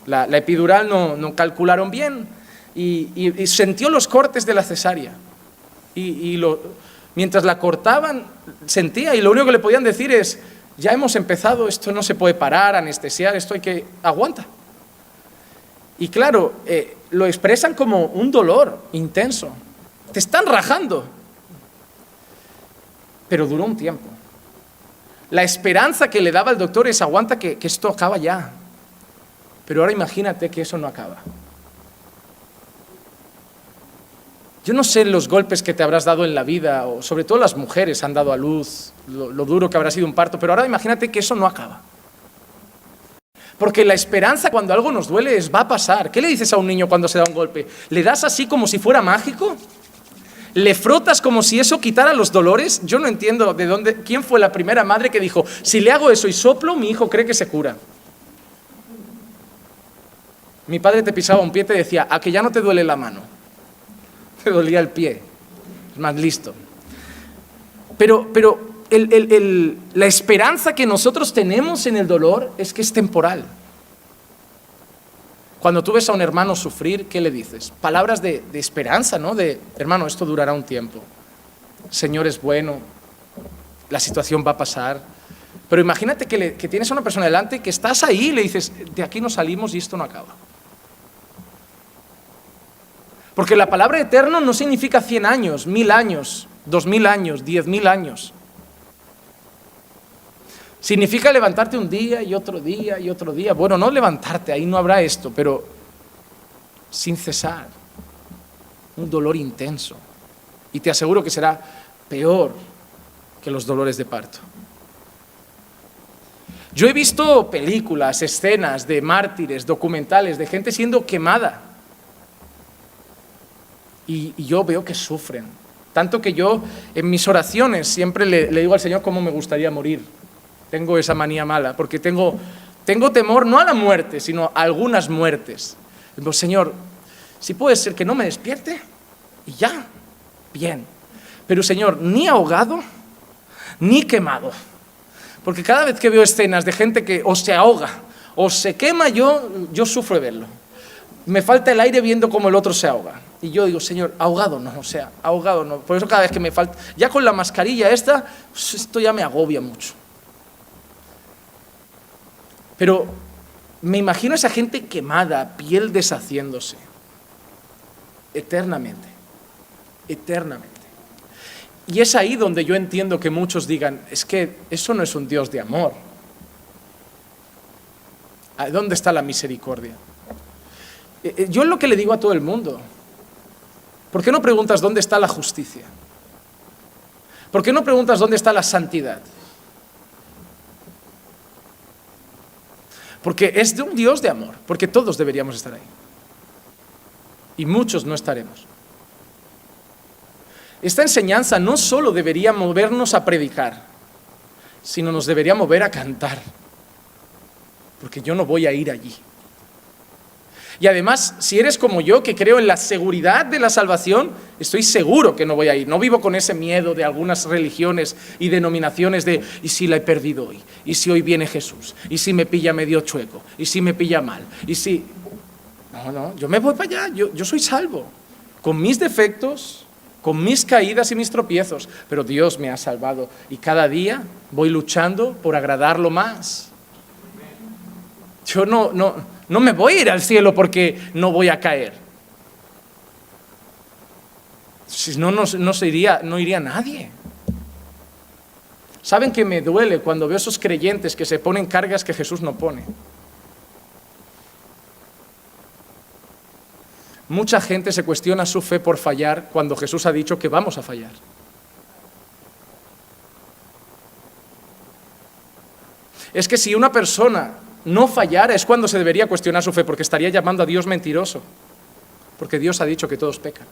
[SPEAKER 2] La epidural no calcularon bien. Y sintió los cortes de la cesárea. Mientras la cortaban, sentía, y lo único que le podían decir es, ya hemos empezado, esto no se puede parar, anestesiar, esto hay que, aguanta. Y claro, lo expresan como un dolor intenso. Te están rajando. Pero duró un tiempo. La esperanza que le daba el doctor es, aguanta que esto acaba ya. Pero ahora imagínate que eso no acaba. Yo no sé los golpes que te habrás dado en la vida, o sobre todo las mujeres han dado a luz, lo duro que habrá sido un parto, pero ahora imagínate que eso no acaba. Porque la esperanza cuando algo nos duele es, va a pasar. ¿Qué le dices a un niño cuando se da un golpe? ¿Le das así como si fuera mágico? ¿Le frotas como si eso quitara los dolores? Yo no entiendo quién fue la primera madre que dijo, si le hago eso y soplo, mi hijo cree que se cura. Mi padre te pisaba un pie y te decía, a que ya no te duele la mano. Te dolía el pie, es más listo. Pero la esperanza que nosotros tenemos en el dolor es que es temporal. Cuando tú ves a un hermano sufrir, ¿qué le dices? Palabras de esperanza, ¿no? De, hermano, esto durará un tiempo. Señor es bueno, la situación va a pasar. Pero imagínate que tienes a una persona delante, que estás ahí y le dices, de aquí no salimos y esto no acaba. Porque la palabra eterno no significa 100 años, 1000 años, 2000 años, 10.000 años. Significa levantarte un día y otro día y otro día. Bueno, no levantarte, ahí no habrá esto, pero sin cesar. Un dolor intenso. Y te aseguro que será peor que los dolores de parto. Yo he visto películas, escenas de mártires, documentales, de gente siendo quemada. Y yo veo que sufren. Tanto que yo en mis oraciones siempre le digo al Señor cómo me gustaría morir. Tengo esa manía mala, porque tengo temor no a la muerte, sino a algunas muertes. Digo, Señor, si puede ser que no me despierte, y ya, bien. Pero Señor, ni ahogado, ni quemado. Porque cada vez que veo escenas de gente que o se ahoga, o se quema, yo sufro de verlo. me falta el aire viendo cómo el otro se ahoga. Y yo digo, Señor, ahogado no, ahogado no. Por eso cada vez que me falta, ya con la mascarilla esta, pues esto ya me agobia mucho. Pero me imagino a esa gente quemada, piel deshaciéndose, eternamente, eternamente. Y es ahí donde yo entiendo que muchos digan, es que eso no es un Dios de amor. ¿Dónde está la misericordia? Yo es lo que le digo a todo el mundo. ¿Por qué no preguntas dónde está la justicia? ¿Por qué no preguntas dónde está la santidad? Porque es de un Dios de amor, porque todos deberíamos estar ahí. Y muchos no estaremos. Esta enseñanza no solo debería movernos a predicar, sino nos debería mover a cantar. Porque yo no voy a ir allí. Y además, si eres como yo, que creo en la seguridad de la salvación, estoy seguro que no voy a ir. No vivo con ese miedo de algunas religiones y denominaciones de, ¿y si la he perdido hoy? ¿Y si hoy viene Jesús? ¿Y si me pilla medio chueco? ¿Y si me pilla mal? ¿Y si...? No, yo me voy para allá, yo soy salvo. Con mis defectos, con mis caídas y mis tropiezos, pero Dios me ha salvado. Y cada día voy luchando por agradarlo más. Yo no me voy a ir al cielo porque no voy a caer. Si no, no iría nadie. ¿Saben que me duele cuando veo esos creyentes que se ponen cargas que Jesús no pone? Mucha gente se cuestiona su fe por fallar cuando Jesús ha dicho que vamos a fallar. Es que si una persona no fallara es cuando se debería cuestionar su fe, porque estaría llamando a Dios mentiroso, porque Dios ha dicho que todos pecan.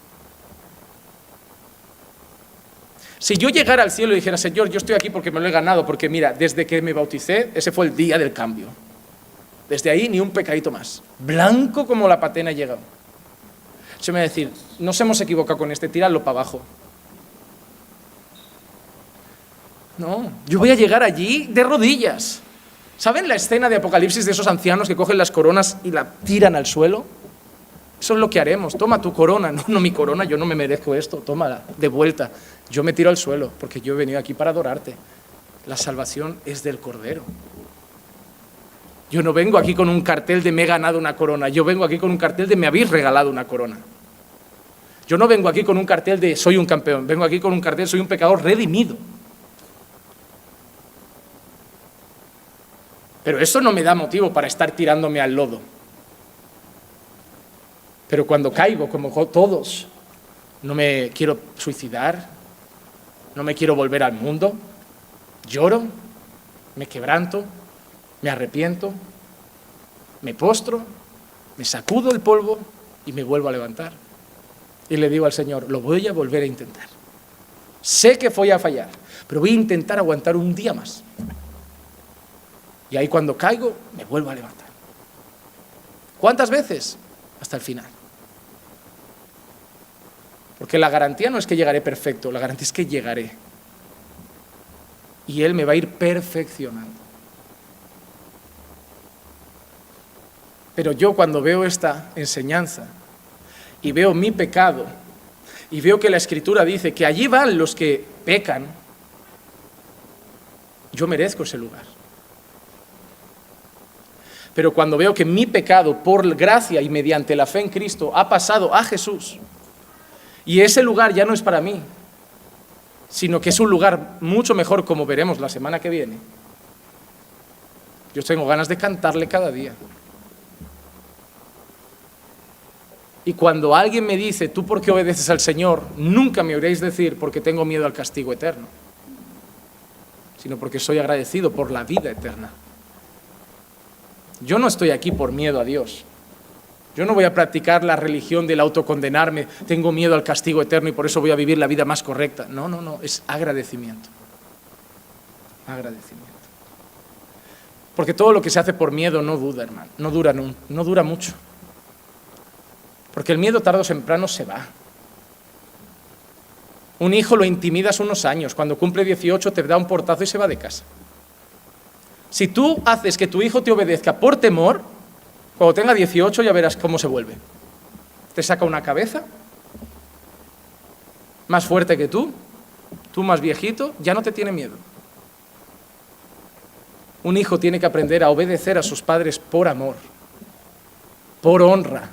[SPEAKER 2] Si yo llegara al cielo y dijera, Señor, yo estoy aquí porque me lo he ganado, porque mira, desde que me bauticé, ese fue el día del cambio. Desde ahí ni un pecadito más. Blanco como la patena he llegado. Se me va a decir, nos hemos equivocado con este, tíralo para abajo. No, yo voy a llegar allí de rodillas. ¿Saben la escena de Apocalipsis de esos ancianos que cogen las coronas y la tiran al suelo? Eso es lo que haremos. Toma tu corona. No, mi corona, yo no me merezco esto. Tómala, de vuelta. Yo me tiro al suelo porque yo he venido aquí para adorarte. La salvación es del Cordero. Yo no vengo aquí con un cartel de me he ganado una corona. Yo vengo aquí con un cartel de me habéis regalado una corona. Yo no vengo aquí con un cartel de soy un campeón. Vengo aquí con un cartel soy un pecador redimido. Pero eso no me da motivo para estar tirándome al lodo. Pero cuando caigo, como todos, no me quiero suicidar, no me quiero volver al mundo, lloro, me quebranto, me arrepiento, me postro, me sacudo el polvo y me vuelvo a levantar. Y le digo al Señor, lo voy a volver a intentar. Sé que voy a fallar, pero voy a intentar aguantar un día más. Y ahí cuando caigo, me vuelvo a levantar. ¿Cuántas veces? Hasta el final. Porque la garantía no es que llegaré perfecto, la garantía es que llegaré. Y Él me va a ir perfeccionando. Pero yo cuando veo esta enseñanza y veo mi pecado y veo que la Escritura dice que allí van los que pecan, yo merezco ese lugar. Pero cuando veo que mi pecado, por gracia y mediante la fe en Cristo, ha pasado a Jesús, y ese lugar ya no es para mí, sino que es un lugar mucho mejor, como veremos la semana que viene, yo tengo ganas de cantarle cada día. Y cuando alguien me dice, ¿tú por qué obedeces al Señor? Nunca me oiréis decir, porque tengo miedo al castigo eterno, sino porque soy agradecido por la vida eterna. Yo no estoy aquí por miedo a Dios. Yo no voy a practicar la religión del autocondenarme, tengo miedo al castigo eterno y por eso voy a vivir la vida más correcta. No, es agradecimiento. Agradecimiento. Porque todo lo que se hace por miedo no dura, hermano, no dura mucho. Porque el miedo tarde o temprano se va. Un hijo lo intimidas unos años, cuando cumple 18 te da un portazo y se va de casa. Si tú haces que tu hijo te obedezca por temor, Cuando tenga 18 ya verás cómo se vuelve. Te saca una cabeza más fuerte que tú más viejito, ya no te tiene miedo. Un hijo tiene que aprender a obedecer a sus padres por amor, por honra,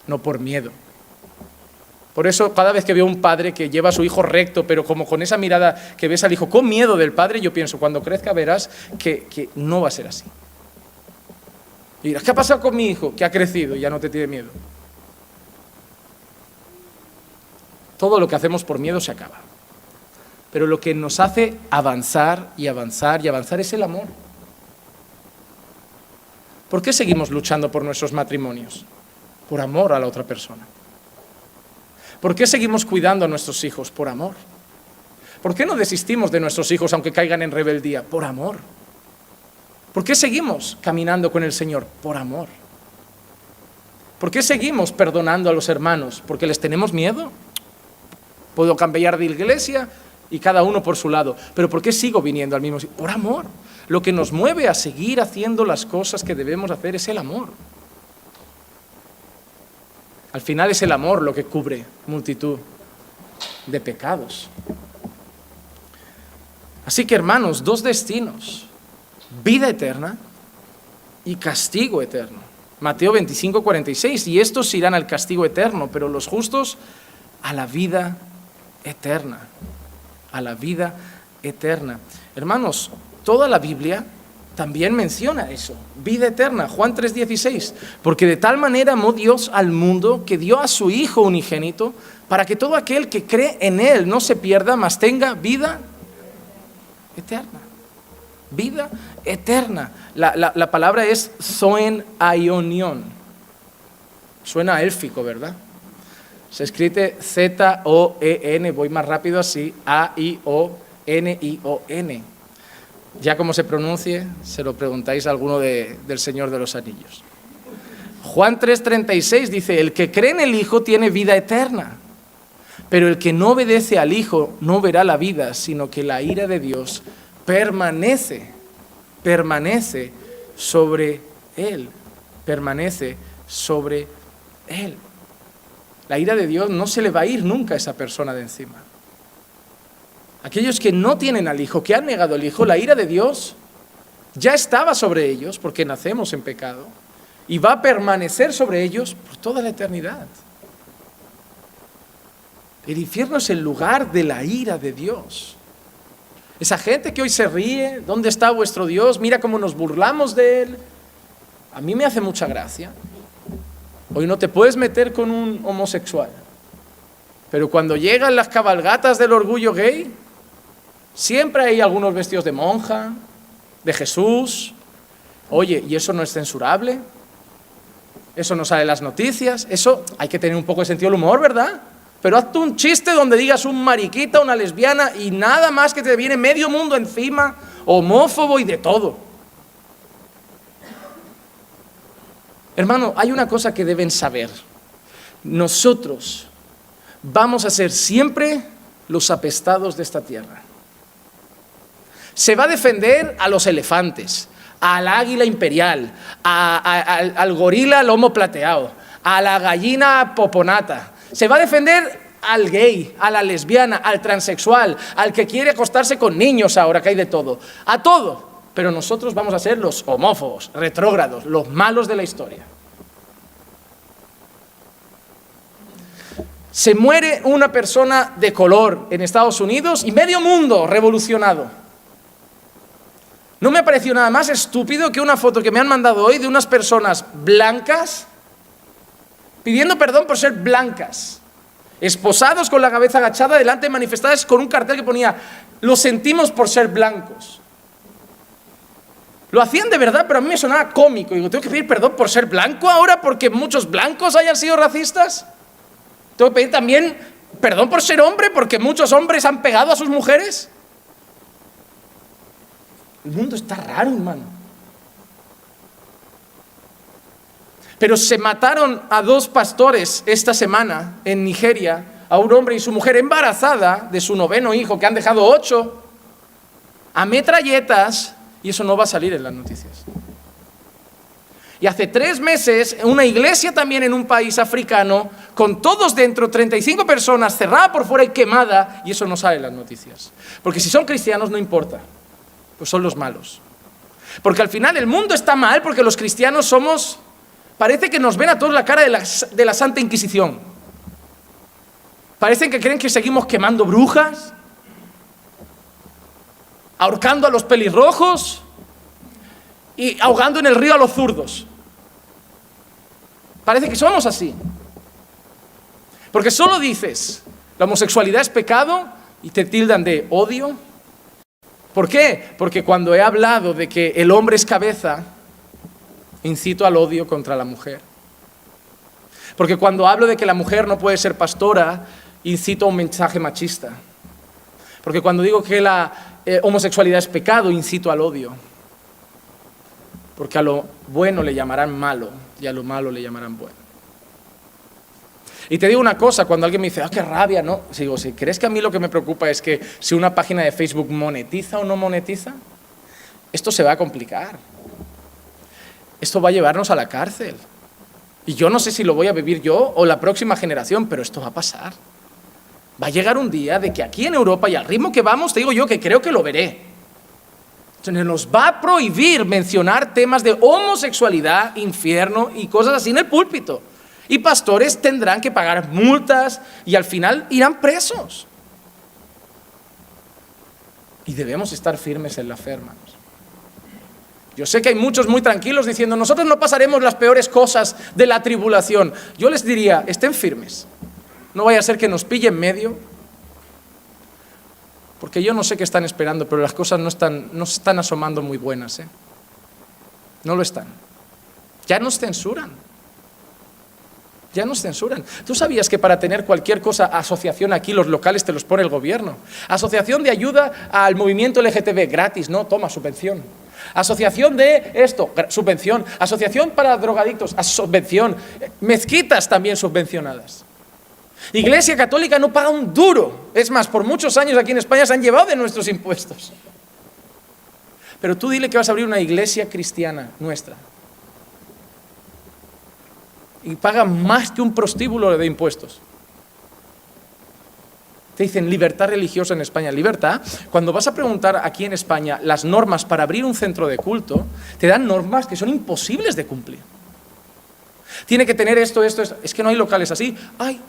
[SPEAKER 2] no por miedo. Por eso cada vez que veo un padre que lleva a su hijo recto, pero como con esa mirada que ves al hijo con miedo del padre, yo pienso, cuando crezca verás que no va a ser así. Y dirás, ¿qué ha pasado con mi hijo? Que ha crecido y ya no te tiene miedo. Todo lo que hacemos por miedo se acaba. Pero lo que nos hace avanzar y avanzar y avanzar es el amor. ¿Por qué seguimos luchando por nuestros matrimonios? Por amor a la otra persona. ¿Por qué seguimos cuidando a nuestros hijos? Por amor. ¿Por qué no desistimos de nuestros hijos aunque caigan en rebeldía? Por amor. ¿Por qué seguimos caminando con el Señor? Por amor. ¿Por qué seguimos perdonando a los hermanos? ¿Porque les tenemos miedo? Puedo cambiar de iglesia y cada uno por su lado. ¿Pero por qué sigo viniendo al mismo sitio? Por amor. Lo que nos mueve a seguir haciendo las cosas que debemos hacer es el amor. Al final es el amor lo que cubre multitud de pecados. Así que, hermanos, dos destinos: vida eterna y castigo eterno. Mateo 25:46, y estos irán al castigo eterno, pero los justos a la vida eterna. A la vida eterna. Hermanos, toda la Biblia también menciona eso, vida eterna. Juan 3:16, porque de tal manera amó Dios al mundo que dio a su Hijo unigénito para que todo aquel que cree en Él no se pierda, mas tenga vida eterna. Vida eterna. La palabra es zoen aionion. Suena élfico, ¿verdad? Se escribe Z-O-E-N, voy más rápido así, A-I-O-N-I-O-N. Ya como se pronuncie, se lo preguntáis a alguno del Señor de los Anillos. Juan 3:36 dice, el que cree en el Hijo tiene vida eterna, pero el que no obedece al Hijo no verá la vida, sino que la ira de Dios permanece sobre él, permanece sobre él. La ira de Dios no se le va a ir nunca a esa persona de encima. Aquellos que no tienen al Hijo, que han negado al Hijo, la ira de Dios ya estaba sobre ellos porque nacemos en pecado y va a permanecer sobre ellos por toda la eternidad. El infierno es el lugar de la ira de Dios. Esa gente que hoy se ríe, ¿dónde está vuestro Dios? Mira cómo nos burlamos de Él. A mí me hace mucha gracia. Hoy no te puedes meter con un homosexual, pero cuando llegan las cabalgatas del orgullo gay, siempre hay algunos vestidos de monja, de Jesús. Oye, ¿y eso no es censurable? ¿Eso no sale en las noticias? Eso hay que tener un poco de sentido del humor, ¿verdad? Pero hazte un chiste donde digas un mariquita, una lesbiana y nada más que te viene medio mundo encima, homófobo y de todo. Hermano, hay una cosa que deben saber. Nosotros vamos a ser siempre los apestados de esta tierra. Se va a defender a los elefantes, al águila imperial, al gorila lomo plateado, a la gallina poponata. Se va a defender al gay, a la lesbiana, al transexual, al que quiere acostarse con niños ahora, que hay de todo. A todo. Pero nosotros vamos a ser los homófobos, retrógrados, los malos de la historia. Se muere una persona de color en Estados Unidos y medio mundo revolucionado. No me ha parecido nada más estúpido que una foto que me han mandado hoy de unas personas blancas pidiendo perdón por ser blancas, esposados con la cabeza agachada delante de manifestantes con un cartel que ponía lo sentimos por ser blancos. Lo hacían de verdad, pero a mí me sonaba cómico. Digo, ¿tengo que pedir perdón por ser blanco ahora porque muchos blancos hayan sido racistas? ¿Tengo que pedir también perdón por ser hombre porque muchos hombres han pegado a sus mujeres? El mundo está raro, hermano. Pero se mataron a 2 pastores esta semana en Nigeria, a un hombre y su mujer embarazada de su 9º hijo, que han dejado 8, a metralletas, y eso no va a salir en las noticias. Y hace 3 meses, una iglesia también en un país africano, con todos dentro, 35 personas, cerrada por fuera y quemada, y eso no sale en las noticias. Porque si son cristianos no importa, pues son los malos. Porque al final el mundo está mal porque los cristianos somos, parece que nos ven a todos la cara de la Santa Inquisición. Parecen que creen que seguimos quemando brujas, ahorcando a los pelirrojos y ahogando en el río a los zurdos. Parece que somos así. Porque solo dices, la homosexualidad es pecado y te tildan de odio. ¿Por qué? Porque cuando he hablado de que el hombre es cabeza, incito al odio contra la mujer. Porque cuando hablo de que la mujer no puede ser pastora, incito a un mensaje machista. Porque cuando digo que la homosexualidad es pecado, incito al odio. Porque a lo bueno le llamarán malo y a lo malo le llamarán bueno. Y te digo una cosa, cuando alguien me dice, qué rabia, ¿no? Digo, si crees que a mí lo que me preocupa es que si una página de Facebook monetiza o no monetiza, esto se va a complicar. Esto va a llevarnos a la cárcel. Y yo no sé si lo voy a vivir yo o la próxima generación, pero esto va a pasar. Va a llegar un día de que aquí en Europa y al ritmo que vamos, te digo yo que creo que lo veré. Entonces nos va a prohibir mencionar temas de homosexualidad, infierno y cosas así en el púlpito. Y pastores tendrán que pagar multas y al final irán presos. Y debemos estar firmes en la fe, hermanos. Yo sé que hay muchos muy tranquilos diciendo, nosotros no pasaremos las peores cosas de la tribulación. Yo les diría, estén firmes. No vaya a ser que nos pille en medio. Porque yo no sé qué están esperando, pero las cosas no están asomando muy buenas, ¿eh? No lo están. Ya nos censuran. Ya nos censuran. ¿Tú sabías que para tener cualquier cosa, asociación aquí, los locales te los pone el gobierno? Asociación de ayuda al movimiento LGTB, gratis, no, toma, subvención. Asociación de esto, subvención. Asociación para drogadictos, subvención. Mezquitas también subvencionadas. Iglesia católica no paga un duro. Es más, por muchos años aquí en España se han llevado de nuestros impuestos. Pero tú dile que vas a abrir una iglesia cristiana nuestra. Y paga más que un prostíbulo de impuestos. Te dicen libertad religiosa en España. Libertad, cuando vas a preguntar aquí en España las normas para abrir un centro de culto, te dan normas que son imposibles de cumplir. Tiene que tener esto. Es que no hay locales así. Ay.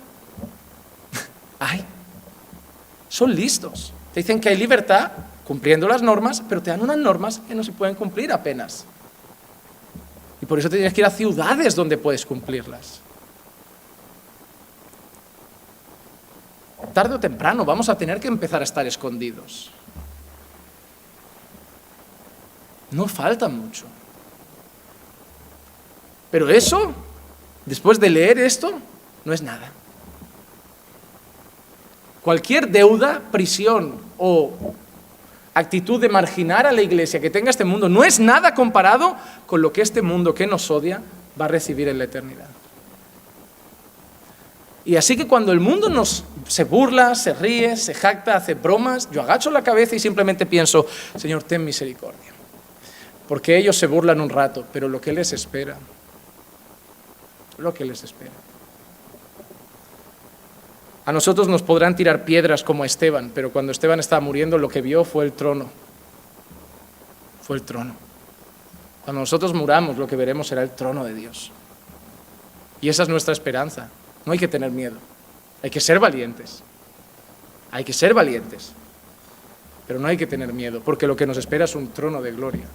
[SPEAKER 2] Son listos. Te dicen que hay libertad cumpliendo las normas, pero te dan unas normas que no se pueden cumplir apenas. Y por eso te tienes que ir a ciudades donde puedes cumplirlas. Tarde o temprano vamos a tener que empezar a estar escondidos. No falta mucho. Pero eso, después de leer esto, no es nada. Cualquier deuda, prisión o actitud de marginar a la iglesia que tenga este mundo no es nada comparado con lo que este mundo que nos odia va a recibir en la eternidad. Y así que cuando el mundo se burla, se ríe, se jacta, hace bromas, yo agacho la cabeza y simplemente pienso, Señor, ten misericordia. Porque ellos se burlan un rato, pero lo que les espera, A nosotros nos podrán tirar piedras como a Esteban, pero cuando Esteban estaba muriendo lo que vio fue el trono. Fue el trono. Cuando nosotros muramos lo que veremos será el trono de Dios. Y esa es nuestra esperanza. No hay que tener miedo. Hay que ser valientes. Hay que ser valientes. Pero no hay que tener miedo, porque lo que nos espera es un trono de gloria.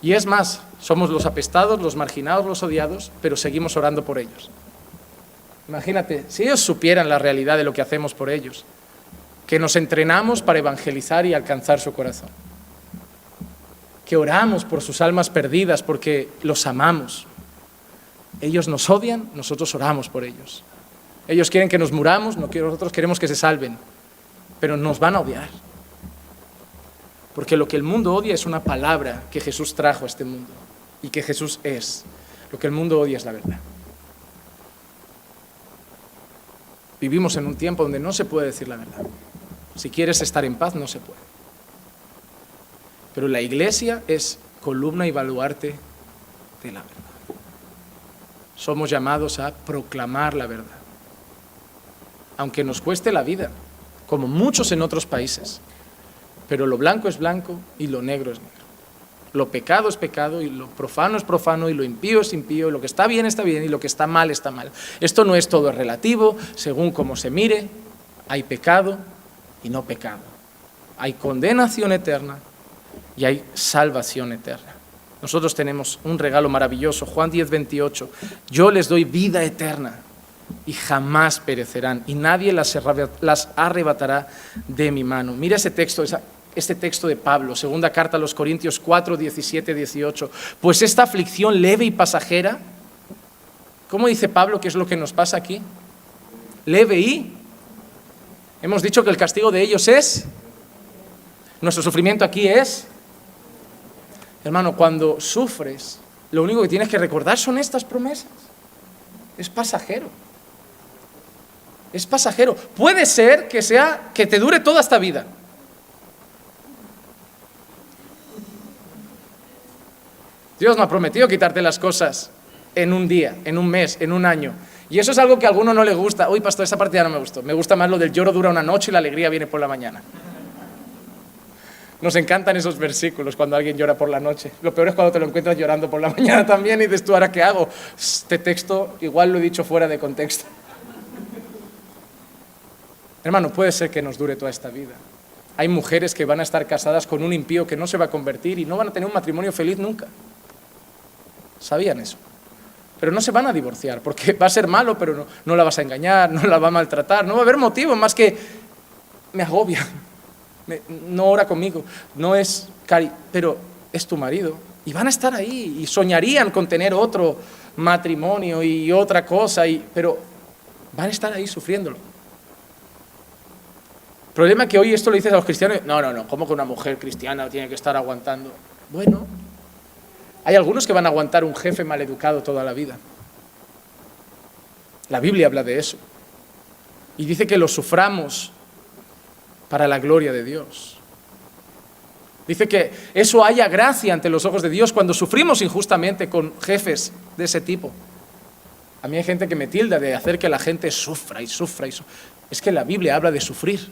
[SPEAKER 2] Y es más, somos los apestados, los marginados, los odiados, pero seguimos orando por ellos. Imagínate, si ellos supieran la realidad de lo que hacemos por ellos, que nos entrenamos para evangelizar y alcanzar su corazón, que oramos por sus almas perdidas porque los amamos. Ellos nos odian, nosotros oramos por ellos. Ellos quieren que nos muramos, nosotros queremos que se salven, pero nos van a odiar. Porque lo que el mundo odia es una palabra que Jesús trajo a este mundo y que Jesús es. Lo que el mundo odia es la verdad. Vivimos en un tiempo donde no se puede decir la verdad. Si quieres estar en paz, no se puede. Pero la iglesia es columna y baluarte de la verdad. Somos llamados a proclamar la verdad, aunque nos cueste la vida, como muchos en otros países. Pero lo blanco es blanco y lo negro es negro. Lo pecado es pecado y lo profano es profano y lo impío es impío y lo que está bien y lo que está mal está mal. Esto no es todo relativo, según cómo se mire, hay pecado y no pecado. Hay condenación eterna y hay salvación eterna. Nosotros tenemos un regalo maravilloso, Juan 10:28. Yo les doy vida eterna y jamás perecerán y nadie las arrebatará de mi mano. Mira ese texto, este texto de Pablo, segunda carta a los Corintios 4:17-18. Pues esta aflicción leve y pasajera, ¿cómo dice Pablo que es lo que nos pasa aquí? Leve y... Hemos dicho que el castigo de ellos es... Nuestro sufrimiento aquí es... Hermano, cuando sufres, lo único que tienes que recordar son estas promesas. Es pasajero. Es pasajero. Puede ser que te dure toda esta vida. Dios no ha prometido quitarte las cosas en un día, en un mes, en un año. Y eso es algo que a alguno no le gusta. Uy, pastor, esa parte ya no me gustó. Me gusta más lo del lloro dura una noche y la alegría viene por la mañana. Nos encantan esos versículos cuando alguien llora por la noche. Lo peor es cuando te lo encuentras llorando por la mañana también y dices tú, ¿ahora qué hago? Este texto igual lo he dicho fuera de contexto. Hermano, puede ser que nos dure toda esta vida. Hay mujeres que van a estar casadas con un impío que no se va a convertir y no van a tener un matrimonio feliz nunca. ¿Sabían eso? Pero no se van a divorciar porque va a ser malo, pero no la vas a engañar, no la va a maltratar, no va a haber motivo más que me agobia. No ora conmigo, no es cari, pero es tu marido. Y van a estar ahí y soñarían con tener otro matrimonio y otra cosa, pero van a estar ahí sufriéndolo. El problema es que hoy esto lo dices a los cristianos, no, ¿cómo que una mujer cristiana tiene que estar aguantando? Bueno, hay algunos que van a aguantar un jefe maleducado toda la vida. La Biblia habla de eso. Y dice que lo suframos para la gloria de Dios. Dice que eso haya gracia ante los ojos de Dios cuando sufrimos injustamente con jefes de ese tipo. A mí hay gente que me tilda de hacer que la gente sufra y sufra y sufra. Es que la Biblia habla de sufrir.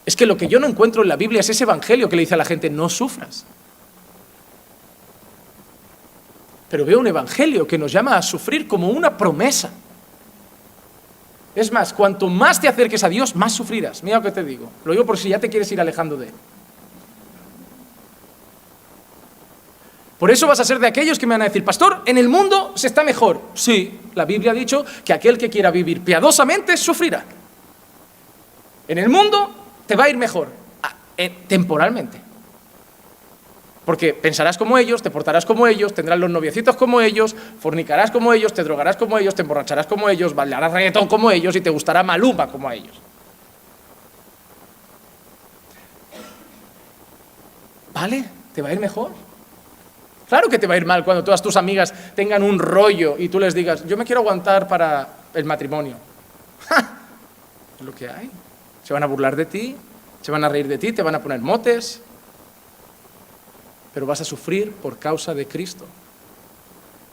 [SPEAKER 2] Es que lo que yo no encuentro en la Biblia es ese evangelio que le dice a la gente, no sufras. Pero veo un evangelio que nos llama a sufrir como una promesa. Es más, cuanto más te acerques a Dios, más sufrirás. Mira lo que te digo. Lo digo por si ya te quieres ir alejando de Él. Por eso vas a ser de aquellos que me van a decir, pastor, en el mundo se está mejor. Sí, la Biblia ha dicho que aquel que quiera vivir piadosamente sufrirá. En el mundo te va a ir mejor, temporalmente. Porque pensarás como ellos, te portarás como ellos, tendrás los noviecitos como ellos, fornicarás como ellos, te drogarás como ellos, te emborracharás como ellos, bailarás reggaetón como ellos y te gustará Maluma como a ellos. ¿Vale? ¿Te va a ir mejor? Claro que te va a ir mal cuando todas tus amigas tengan un rollo y tú les digas, yo me quiero aguantar para el matrimonio. ¡Ja! Es lo que hay. Se van a burlar de ti, se van a reír de ti, te van a poner motes. Pero vas a sufrir por causa de Cristo.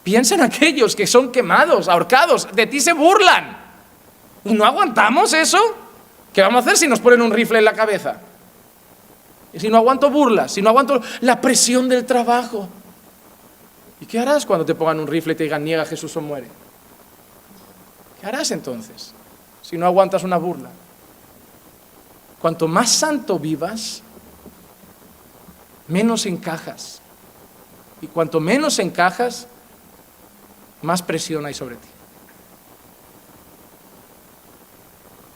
[SPEAKER 2] Piensa en aquellos que son quemados, ahorcados, de ti se burlan. ¿Y no aguantamos eso? ¿Qué vamos a hacer si nos ponen un rifle en la cabeza? Y si no aguanto burlas, si no aguanto la presión del trabajo. ¿Y qué harás cuando te pongan un rifle y te digan, niega a Jesús o muere? ¿Qué harás entonces si no aguantas una burla? Cuanto más santo vivas, menos encajas. Y cuanto menos encajas, más presión hay sobre ti.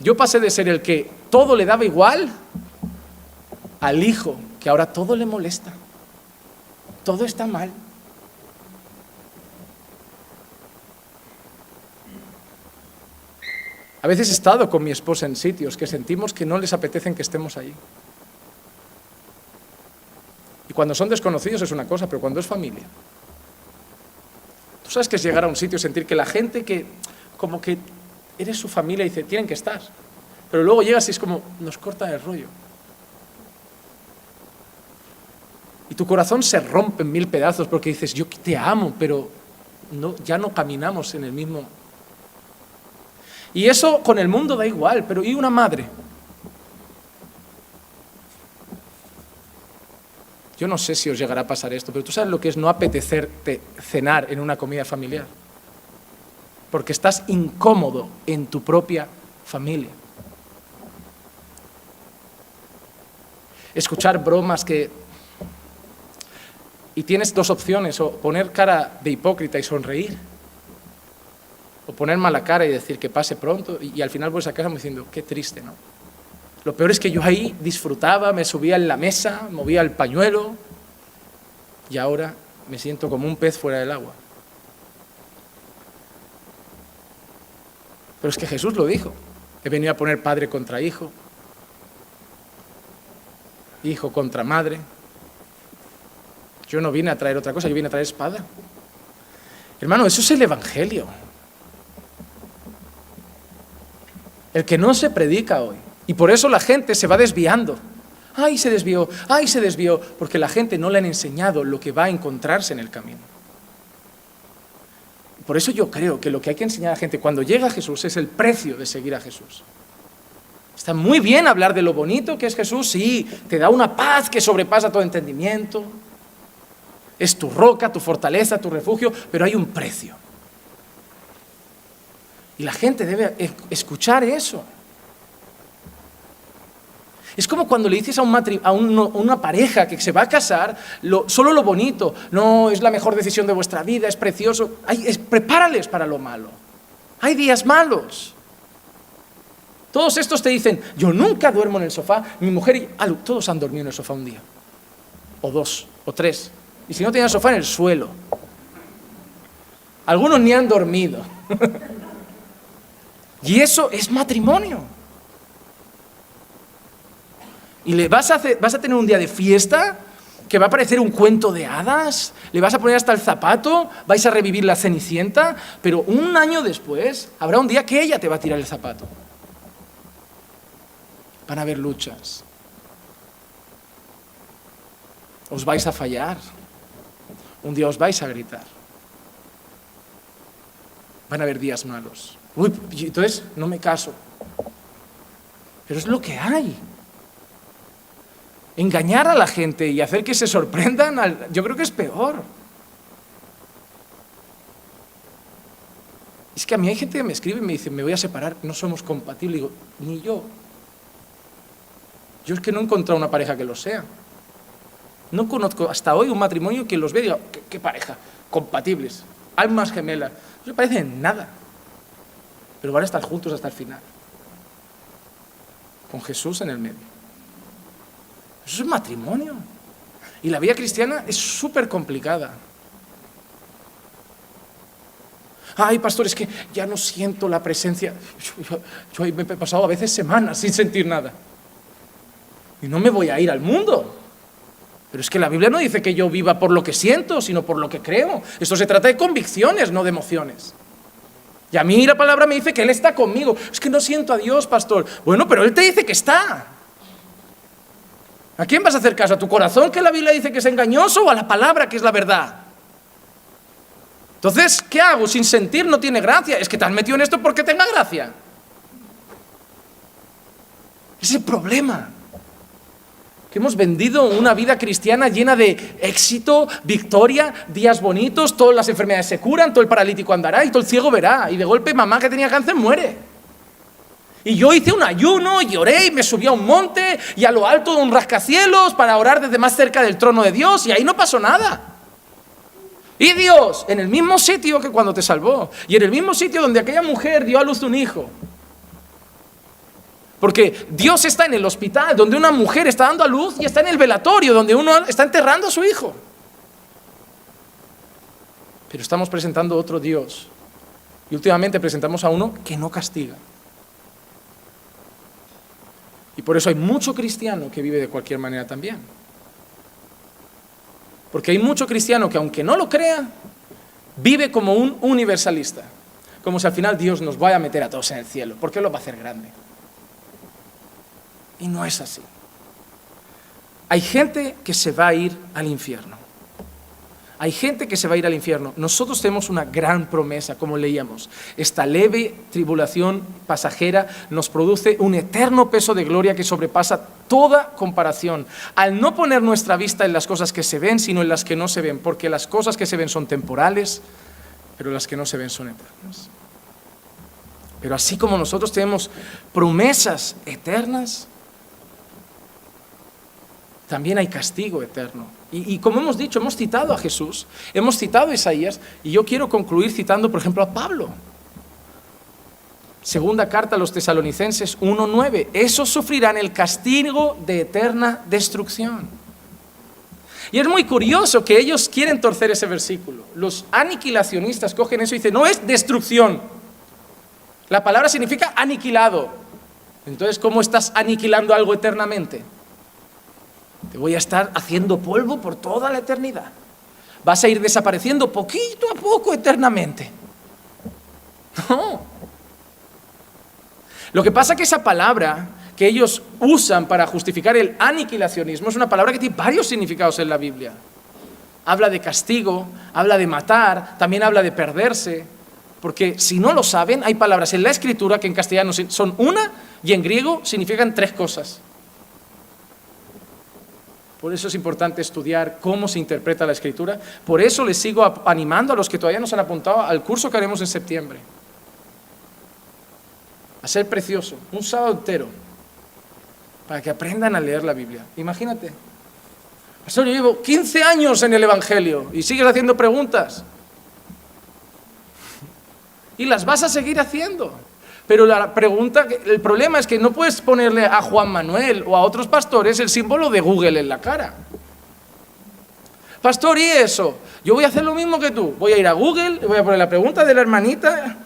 [SPEAKER 2] Yo pasé de ser el que todo le daba igual al hijo que ahora todo le molesta. Todo está mal. A veces he estado con mi esposa en sitios que sentimos que no les apetecen que estemos allí. Y cuando son desconocidos es una cosa, pero cuando es familia. Tú sabes que es llegar a un sitio y sentir que la gente que, como que eres su familia y dice, tienen que estar. Pero luego llegas y es como, nos corta el rollo. Y tu corazón se rompe en 1000 pedazos porque dices, yo te amo, pero ya no caminamos en el mismo. Y eso con el mundo da igual, pero ¿y una madre? Yo no sé si os llegará a pasar esto, pero tú sabes lo que es no apetecerte cenar en una comida familiar. Porque estás incómodo en tu propia familia. Escuchar bromas y tienes dos opciones, o poner cara de hipócrita y sonreír, o poner mala cara y decir que pase pronto, y al final vuelves a casa diciendo, qué triste, ¿no? Lo peor es que yo ahí disfrutaba, me subía en la mesa, movía el pañuelo, y ahora me siento como un pez fuera del agua. Pero es que Jesús lo dijo, he venido a poner padre contra hijo, hijo contra madre. Yo no vine a traer otra cosa, yo vine a traer espada. Hermano, eso es el Evangelio. El que no se predica hoy. Y por eso la gente se va desviando. ¡Ay, se desvió! ¡Ay, se desvió! Porque la gente no le han enseñado lo que va a encontrarse en el camino. Por eso yo creo que lo que hay que enseñar a la gente cuando llega a Jesús es el precio de seguir a Jesús. Está muy bien hablar de lo bonito que es Jesús, sí, te da una paz que sobrepasa todo entendimiento. Es tu roca, tu fortaleza, tu refugio, pero hay un precio. Y la gente debe escuchar eso. Es como cuando le dices a una pareja que se va a casar, solo lo bonito, no es la mejor decisión de vuestra vida, es precioso. Prepárales para lo malo. Hay días malos. Todos estos te dicen, yo nunca duermo en el sofá, mi mujer y todos han dormido en el sofá un día. O 2, o 3. Y si no tienen sofá, en el suelo. Algunos ni han dormido. Y eso es matrimonio. Y vas a tener un día de fiesta que va a parecer un cuento de hadas, le vas a poner hasta el zapato, vais a revivir la Cenicienta, pero un año después habrá un día que ella te va a tirar el zapato. Van a haber luchas. Os vais a fallar. Un día os vais a gritar. Van a haber días malos. Uy, entonces no me caso. Pero es lo que hay. Engañar a la gente y hacer que se sorprendan, yo creo que es peor. Es que a mí hay gente que me escribe y me dice, me voy a separar, no somos compatibles. Y digo, ni yo. Yo es que no he encontrado una pareja que lo sea. No conozco hasta hoy un matrimonio que los vea y diga, ¿qué pareja? Compatibles, almas gemelas. No se parecen nada. Pero van a estar juntos hasta el final. Con Jesús en el medio. Eso es matrimonio. Y la vida cristiana es súper complicada. Ay, pastor, es que ya no siento la presencia. Yo me he pasado a veces semanas sin sentir nada. Y no me voy a ir al mundo. Pero es que la Biblia no dice que yo viva por lo que siento, sino por lo que creo. Esto se trata de convicciones, no de emociones. Y a mí la palabra me dice que Él está conmigo. Es que no siento a Dios, pastor. Bueno, pero Él te dice que está. ¿A quién vas a hacer caso? ¿A tu corazón, que la Biblia dice que es engañoso, o a la palabra, que es la verdad? Entonces, ¿qué hago? Sin sentir no tiene gracia. Es que te has metido en esto porque tenga gracia. Es el problema. Que hemos vendido una vida cristiana llena de éxito, victoria, días bonitos, todas las enfermedades se curan, todo el paralítico andará y todo el ciego verá. Y de golpe mamá que tenía cáncer muere. Y yo hice un ayuno y oré y me subí a un monte y a lo alto de un rascacielos para orar desde más cerca del trono de Dios y ahí no pasó nada. Y Dios, en el mismo sitio que cuando te salvó y en el mismo sitio donde aquella mujer dio a luz un hijo. Porque Dios está en el hospital donde una mujer está dando a luz y está en el velatorio donde uno está enterrando a su hijo. Pero estamos presentando otro Dios y últimamente presentamos a uno que no castiga. Y por eso hay mucho cristiano que vive de cualquier manera también. Porque hay mucho cristiano que aunque no lo crea, vive como un universalista. Como si al final Dios nos vaya a meter a todos en el cielo, porque Él lo va a hacer grande. Y no es así. Hay gente que se va a ir al infierno. Hay gente que se va a ir al infierno. Nosotros tenemos una gran promesa, como leíamos. Esta leve tribulación pasajera nos produce un eterno peso de gloria que sobrepasa toda comparación. Al no poner nuestra vista en las cosas que se ven, sino en las que no se ven, porque las cosas que se ven son temporales, pero las que no se ven son eternas. Pero así como nosotros tenemos promesas eternas, también hay castigo eterno. Y como hemos dicho, hemos citado a Jesús, hemos citado a Isaías, y yo quiero concluir citando, por ejemplo, a Pablo. Segunda carta a los Tesalonicenses 1:9. Esos sufrirán el castigo de eterna destrucción. Y es muy curioso que ellos quieren torcer ese versículo. Los aniquilacionistas cogen eso y dicen, no es destrucción. La palabra significa aniquilado. Entonces, ¿cómo estás aniquilando algo eternamente? Te voy a estar haciendo polvo por toda la eternidad. Vas a ir desapareciendo poquito a poco eternamente. No. Lo que pasa es que esa palabra que ellos usan para justificar el aniquilacionismo es una palabra que tiene varios significados en la Biblia. Habla de castigo, habla de matar, también habla de perderse. Porque si no lo saben, hay palabras en la Escritura que en castellano son una y en griego significan 3 cosas. Por eso es importante estudiar cómo se interpreta la Escritura. Por eso les sigo animando a los que todavía no se han apuntado al curso que haremos en septiembre. A ser precioso, un sábado entero, para que aprendan a leer la Biblia. Imagínate. Pastor, yo llevo 15 años en el Evangelio y sigues haciendo preguntas. Y las vas a seguir haciendo. Pero el problema es que no puedes ponerle a Juan Manuel o a otros pastores el símbolo de Google en la cara. Pastor, ¿y eso? Yo voy a hacer lo mismo que tú. Voy a ir a Google, le voy a poner la pregunta de la hermanita.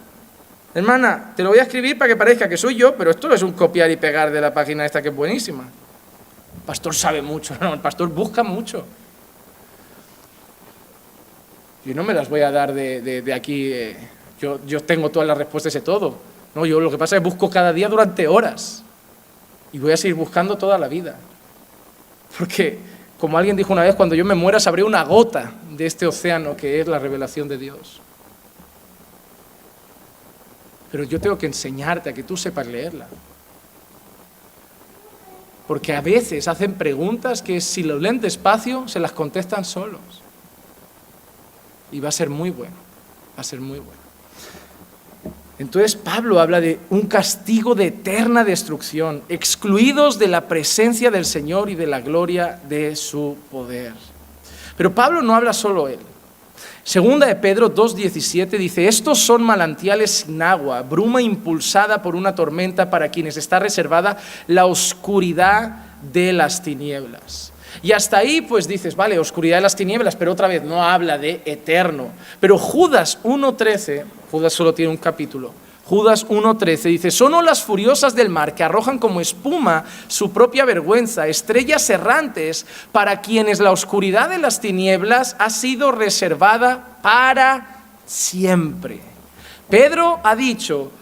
[SPEAKER 2] Hermana, te lo voy a escribir para que parezca que soy yo, pero esto no es un copiar y pegar de la página esta que es buenísima. El pastor sabe mucho, no, el pastor busca mucho. Yo no me las voy a dar de aquí, yo tengo todas las respuestas de todo. No, yo lo que pasa es que busco cada día durante horas y voy a seguir buscando toda la vida. Porque, como alguien dijo una vez, cuando yo me muera sabré una gota de este océano que es la revelación de Dios. Pero yo tengo que enseñarte a que tú sepas leerla. Porque a veces hacen preguntas que si lo leen despacio se las contestan solos. Y va a ser muy bueno, va a ser muy bueno. Entonces Pablo habla de un castigo de eterna destrucción, excluidos de la presencia del Señor y de la gloria de su poder. Pero Pablo no habla solo él. Segunda de Pedro 2:17 dice, estos son manantiales sin agua, bruma impulsada por una tormenta para quienes está reservada la oscuridad de las tinieblas. Y hasta ahí pues dices, vale, oscuridad de las tinieblas, pero otra vez no habla de eterno. Pero Judas 1:13, Judas solo tiene un capítulo, Judas 1:13 dice, son olas furiosas del mar que arrojan como espuma su propia vergüenza, estrellas errantes para quienes la oscuridad de las tinieblas ha sido reservada para siempre. Pedro ha dicho,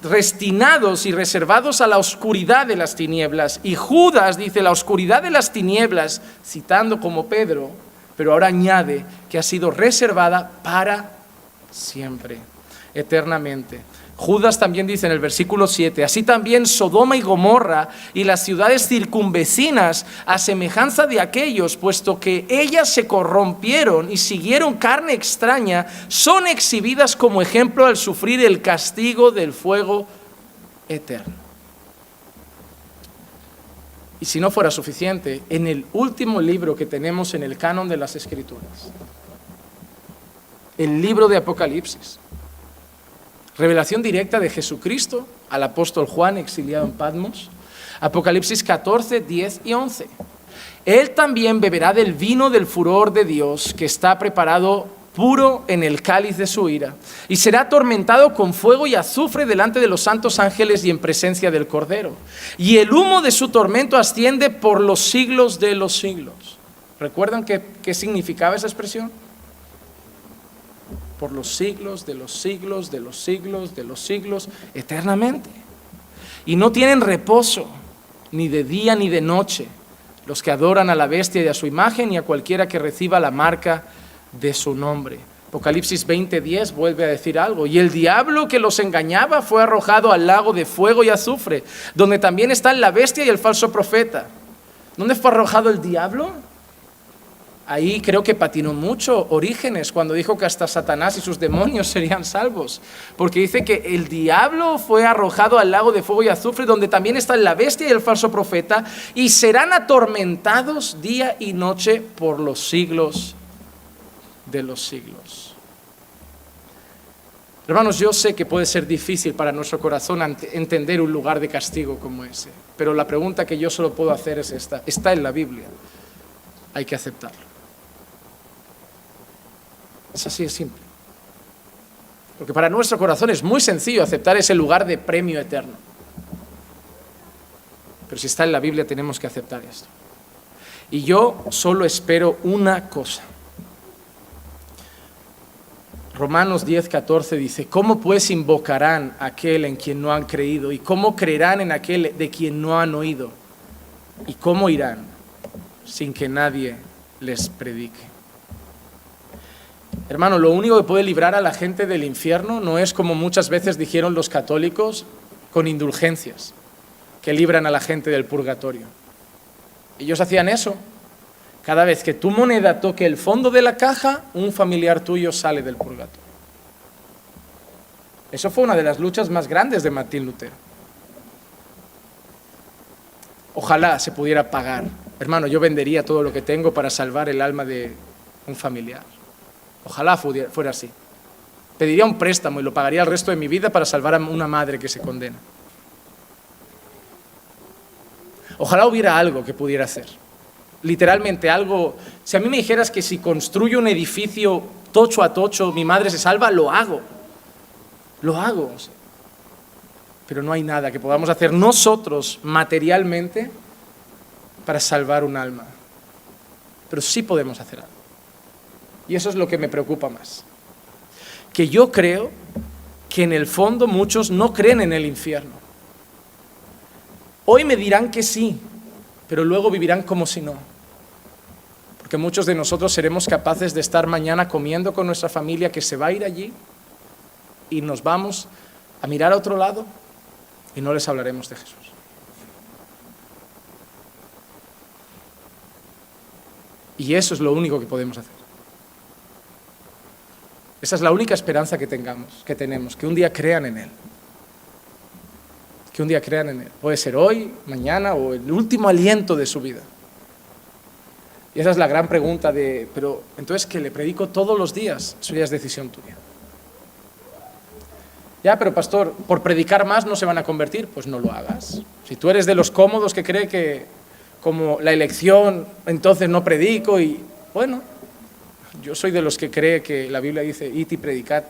[SPEAKER 2] destinados y reservados a la oscuridad de las tinieblas. Y Judas dice la oscuridad de las tinieblas, citando como Pedro, pero ahora añade que ha sido reservada para siempre, eternamente. Judas también dice en el versículo 7, así también Sodoma y Gomorra y las ciudades circunvecinas, a semejanza de aquellos, puesto que ellas se corrompieron y siguieron carne extraña, son exhibidas como ejemplo al sufrir el castigo del fuego eterno. Y si no fuera suficiente, en el último libro que tenemos en el canon de las Escrituras, el libro de Apocalipsis, revelación directa de Jesucristo al apóstol Juan, exiliado en Patmos. Apocalipsis 14, 10 y 11. Él también beberá del vino del furor de Dios, que está preparado puro en el cáliz de su ira, y será atormentado con fuego y azufre delante de los santos ángeles y en presencia del Cordero. Y el humo de su tormento asciende por los siglos de los siglos. ¿Recuerdan qué significaba esa expresión? Por los siglos, de los siglos, de los siglos, de los siglos, eternamente. Y no tienen reposo, ni de día ni de noche, los que adoran a la bestia y a su imagen y a cualquiera que reciba la marca de su nombre. Apocalipsis 20:10 vuelve a decir algo. Y el diablo que los engañaba fue arrojado al lago de fuego y azufre, donde también están la bestia y el falso profeta. ¿Dónde fue arrojado el diablo? Ahí creo que patinó mucho Orígenes cuando dijo que hasta Satanás y sus demonios serían salvos. Porque dice que el diablo fue arrojado al lago de fuego y azufre, donde también están la bestia y el falso profeta, y serán atormentados día y noche por los siglos de los siglos. Hermanos, yo sé que puede ser difícil para nuestro corazón entender un lugar de castigo como ese, pero la pregunta que yo solo puedo hacer es esta: está en la Biblia, hay que aceptarlo. Es así de simple. Porque para nuestro corazón es muy sencillo aceptar ese lugar de premio eterno. Pero si está en la Biblia tenemos que aceptar esto. Y yo solo espero una cosa. Romanos 10:14 dice: ¿cómo pues invocarán a aquel en quien no han creído? ¿Y cómo creerán en aquel de quien no han oído? ¿Y cómo irán sin que nadie les predique? Hermano, lo único que puede librar a la gente del infierno no es, como muchas veces dijeron los católicos, con indulgencias que libran a la gente del purgatorio. Ellos hacían eso. Cada vez que tu moneda toque el fondo de la caja, un familiar tuyo sale del purgatorio. Eso fue una de las luchas más grandes de Martín Lutero. Ojalá se pudiera pagar. Hermano, yo vendería todo lo que tengo para salvar el alma de un familiar. Ojalá fuera así. Pediría un préstamo y lo pagaría el resto de mi vida para salvar a una madre que se condena. Ojalá hubiera algo que pudiera hacer. Literalmente algo. Si a mí me dijeras que si construyo un edificio tocho a tocho mi madre se salva, lo hago. Lo hago. Pero no hay nada que podamos hacer nosotros materialmente para salvar un alma. Pero sí podemos hacer algo. Y eso es lo que me preocupa más. Que yo creo que en el fondo muchos no creen en el infierno. Hoy me dirán que sí, pero luego vivirán como si no. Porque muchos de nosotros seremos capaces de estar mañana comiendo con nuestra familia que se va a ir allí y nos vamos a mirar a otro lado y no les hablaremos de Jesús. Y eso es lo único que podemos hacer. Esa es la única esperanza que tenemos, que un día crean en Él. Que un día crean en Él. Puede ser hoy, mañana o el último aliento de su vida. Y esa es la gran pregunta pero entonces, ¿que le predico todos los días? Eso ya es decisión tuya. Ya, pero pastor, ¿por predicar más no se van a convertir? Pues no lo hagas. Si tú eres de los cómodos que cree que como la elección, entonces no predico y bueno, yo soy de los que cree que la Biblia dice: id y predicad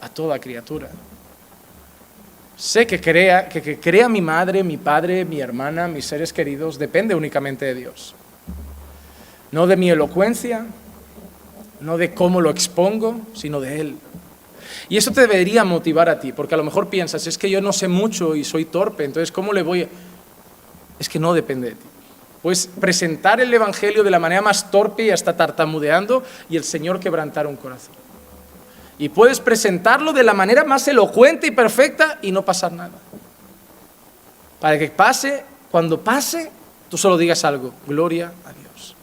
[SPEAKER 2] a toda criatura. Sé que crea mi madre, mi padre, mi hermana, mis seres queridos, depende únicamente de Dios. No de mi elocuencia, no de cómo lo expongo, sino de Él. Y eso te debería motivar a ti, porque a lo mejor piensas: es que yo no sé mucho y soy torpe, entonces ¿cómo le voy a...? Es que no depende de ti. Puedes presentar el Evangelio de la manera más torpe y hasta tartamudeando y el Señor quebrantar un corazón. Y puedes presentarlo de la manera más elocuente y perfecta y no pasar nada. Para que pase, cuando pase, tú solo digas algo: gloria a Dios.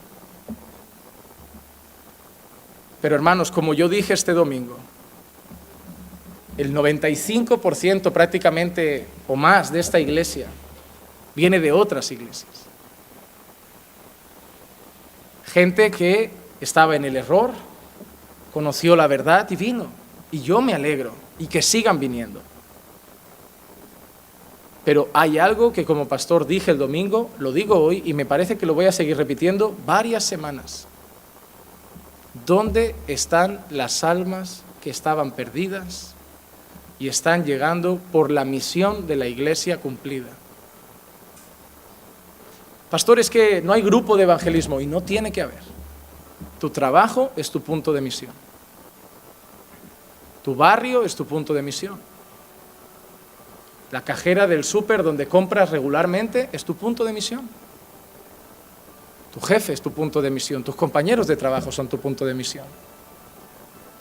[SPEAKER 2] Pero hermanos, como yo dije este domingo, el 95% prácticamente o más de esta iglesia viene de otras iglesias. Gente que estaba en el error, conoció la verdad y vino. Y yo me alegro, y que sigan viniendo. Pero hay algo que como pastor dije el domingo, lo digo hoy, y me parece que lo voy a seguir repitiendo varias semanas. ¿Dónde están las almas que estaban perdidas y están llegando por la misión de la iglesia cumplida? Pastor, es que no hay grupo de evangelismo, y no tiene que haber. Tu trabajo es tu punto de misión. Tu barrio es tu punto de misión. La cajera del súper donde compras regularmente es tu punto de misión. Tu jefe es tu punto de misión, tus compañeros de trabajo son tu punto de misión.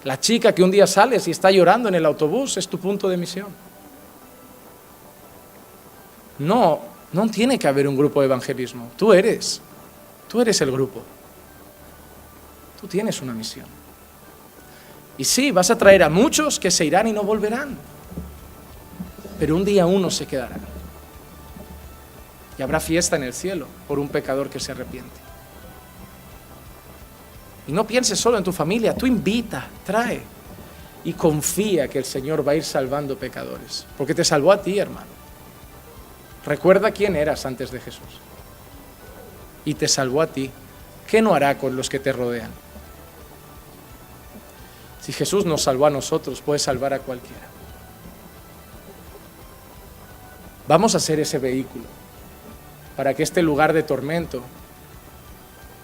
[SPEAKER 2] La chica que un día sales y está llorando en el autobús es tu punto de misión. No tiene que haber un grupo de evangelismo. Tú eres el grupo. Tú tienes una misión. Y sí, vas a traer a muchos que se irán y no volverán. Pero un día uno se quedará. Y habrá fiesta en el cielo por un pecador que se arrepiente. Y no pienses solo en tu familia, tú invita, trae. Y confía que el Señor va a ir salvando pecadores. Porque te salvó a ti, hermano. Recuerda quién eras antes de Jesús. Y te salvó a ti. ¿Qué no hará con los que te rodean? Si Jesús nos salvó a nosotros, puede salvar a cualquiera. Vamos a ser ese vehículo para que este lugar de tormento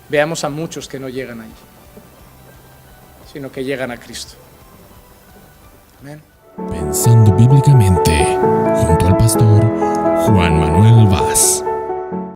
[SPEAKER 2] veamos a muchos que no llegan allí, sino que llegan a Cristo. Amén.
[SPEAKER 1] Pensando bíblicamente, junto al pastor Juan Manuel Vaz.